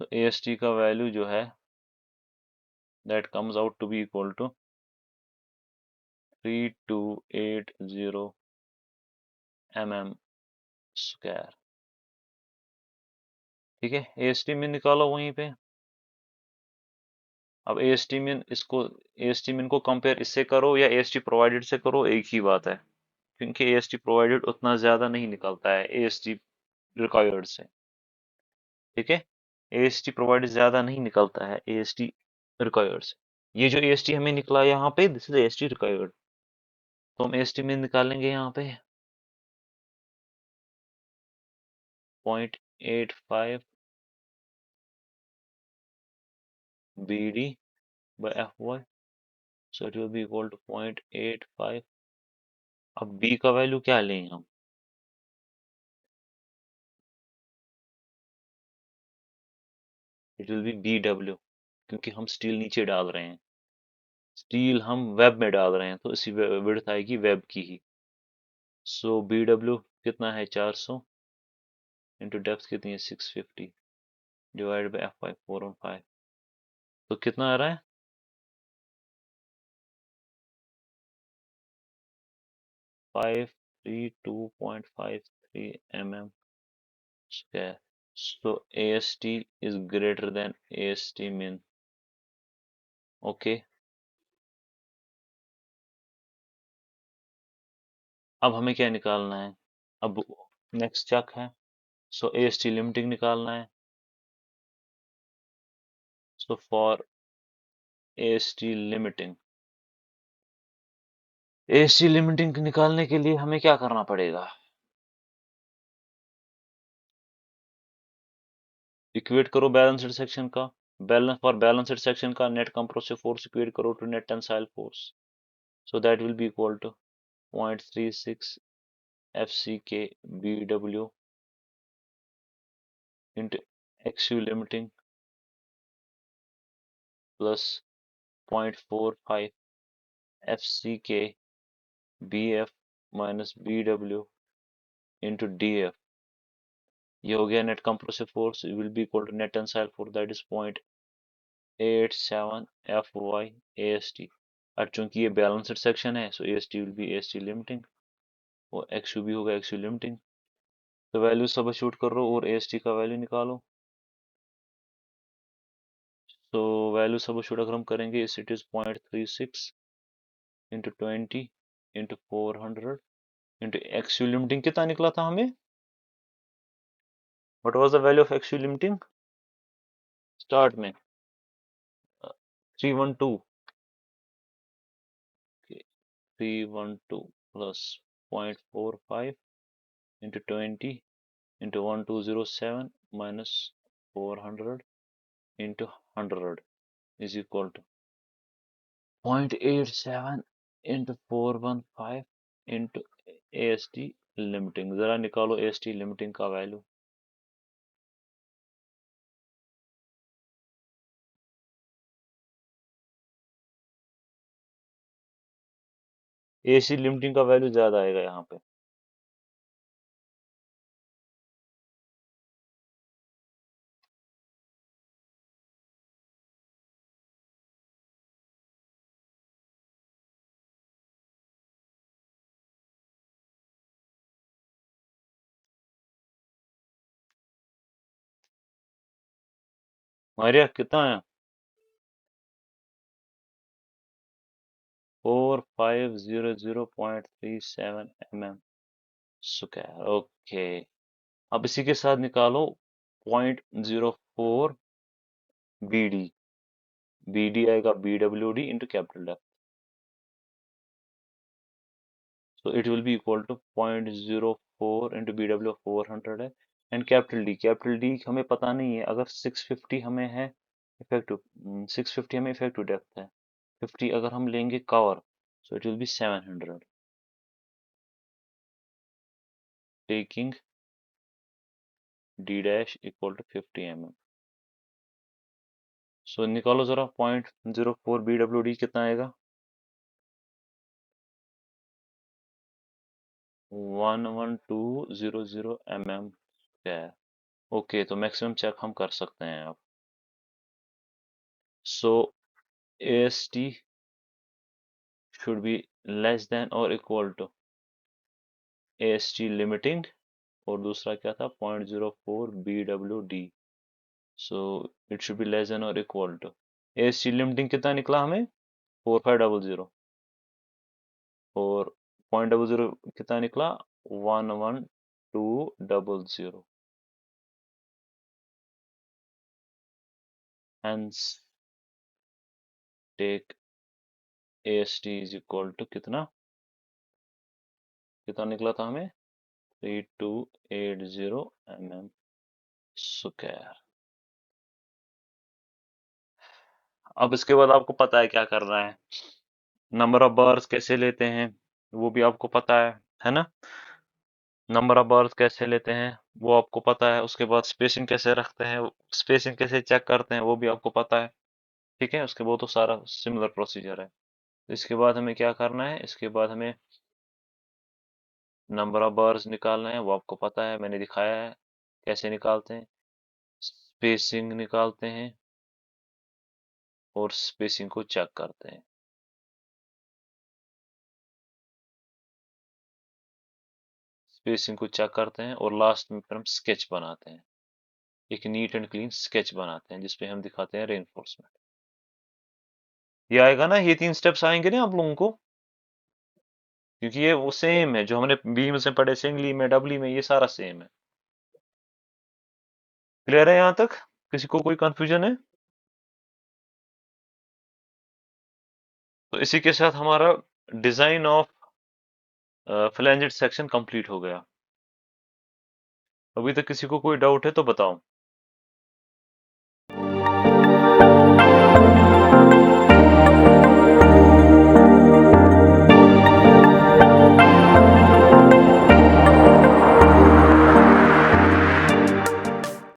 तो AST का वैल्यू जो है that comes out to be equal to 3280 mm square. ठीक है, AST में निकालो वहीं पे। अब AST में इसको AST में को कंपेयर इससे करो या AST प्रोवाइडेड से करो, एक ही बात है, क्योंकि AST प्रोवाइडेड उतना ज्यादा नहीं निकलता है AST रिक्वायर्ड से। ठीक है, AST प्रोवाइडेड ज्यादा नहीं निकलता है AST रिक्वायर्ड से। ये जो AST हमें निकला यहाँ पे, दिस इज AST रिक्वायर्ड, तो हम AST में निकालेंगे यहाँ पे 0.85 BD by FY, so it will be equal to 0.85। अब B का वैल्यू क्या लें हम? इट विल बी BW, क्योंकि हम स्टील नीचे डाल रहे हैं, स्टील हम वेब में डाल रहे हैं, तो इसी विड्थ आएगी वेब की ही। सो BW कितना है 400 इंटू डेप्थ कितनी है 650 डिवाइड बाई FY415, तो कितना आ रहा है? 532.53 mm square. So AST is greater than AST min. Okay, अब हमें क्या निकालना है? अब नेक्स्ट चेक है, सो AST लिमिटिंग निकालना है। सो फॉर AST लिमिटिंग निकालने के लिए हमें क्या करना पड़ेगा? इक्वेट करो बैलेंस्ड सेक्शन का, बैलेंस्ड सेक्शन का नेट कंप्रेसिव फोर्स इक्वेट करो to net tensile force, so that will be equal to 0.36 FCK BW into XU limiting plus 0.45 F C K B F minus B W into D F, ये हो गया net compressive force will be equal to net tensile force that is 0.87 F Y A S T. अब चूंकि ये balanced section है so A S T will be A S T limiting और X U भी होगा X U limiting. तो value substitute करो और ए एस टी का वैल्यू निकालो। तो वैल्यू सब्स्टिट्यूट अगर हम करेंगे इस it is 0.36 into 20 into 400 into X U limiting कितना निकला था हमें? What was the value of X U limiting start में? 312, 312 plus 0.45 into 20 into 1207 minus 400 into 100 is equal to 0.87 into 415 into AST limiting। जरा निकालो AST limiting का value. AST limiting का value ज्यादा आएगा यहाँ पे। मारिया कितना है? 4500.37 mm स्क्वायर। ओके, अब इसी के साथ निकालो 0.04 BD। BD आएगा BWD into capital depth, so it will be equal to 0.04 into BW 400 है एंड कैपिटल डी हमें पता नहीं है। अगर 650 हमें है इफेक्टिव, 650 हमें इफेक्टिव डेप्थ है, 50 अगर हम लेंगे cover so it will be 700 taking D dash equal to 50 mm। सो निकालो जरा 0.04 BWD कितना आएगा? 11200 mm स्क्वायर। ओके, तो मैक्सिमम चेक हम कर सकते हैं अब। सो AST should be less than or equal to AST limiting और दूसरा क्या था 0.04 BWD, so it should be less than or equal to AST limiting कितना निकला हमें 4500 और 0.00 कितना निकला 11200, hence take AST is equal to कितना निकला था हमें 3280 mm स्क्वायर। अब इसके बाद आपको पता है क्या करना है, नंबर ऑफ बार्स कैसे लेते हैं वो भी आपको पता है ना? नंबर ऑफ बार्स कैसे लेते हैं वो आपको पता है। उसके बाद स्पेसिंग कैसे रखते हैं, स्पेसिंग कैसे चेक करते हैं वो भी आपको पता है। ठीक है, उसके बाद तो सारा सिमिलर प्रोसीजर है। इसके बाद हमें क्या करना है, इसके बाद हमें नंबर ऑफ बार्स निकालना है, वो आपको पता है, मैंने दिखाया है कैसे निकालते हैं। स्पेसिंग निकालते हैं और स्पेसिंग को चेक करते हैं। स्पेसिंग को चेक करते हैं और लास्ट में फिर हम स्केच बनाते हैं, एक नीट एंड क्लीन स्केच बनाते हैं जिसपे हम दिखाते हैं रेनफोर्समेंट। ये आएगा ना, ये 3 स्टेप्स आएंगे ना आप लोगों को, क्योंकि ये वो सेम है जो हमने बीम्स में पढ़े, सिंगली में डबली में, ये सारा सेम है। क्लियर है यहाँ तक? किसी को कोई कंफ्यूजन है? तो इसी के साथ हमारा design of flanged section complete हो गया। अभी तक किसी को कोई डाउट है तो बताओ।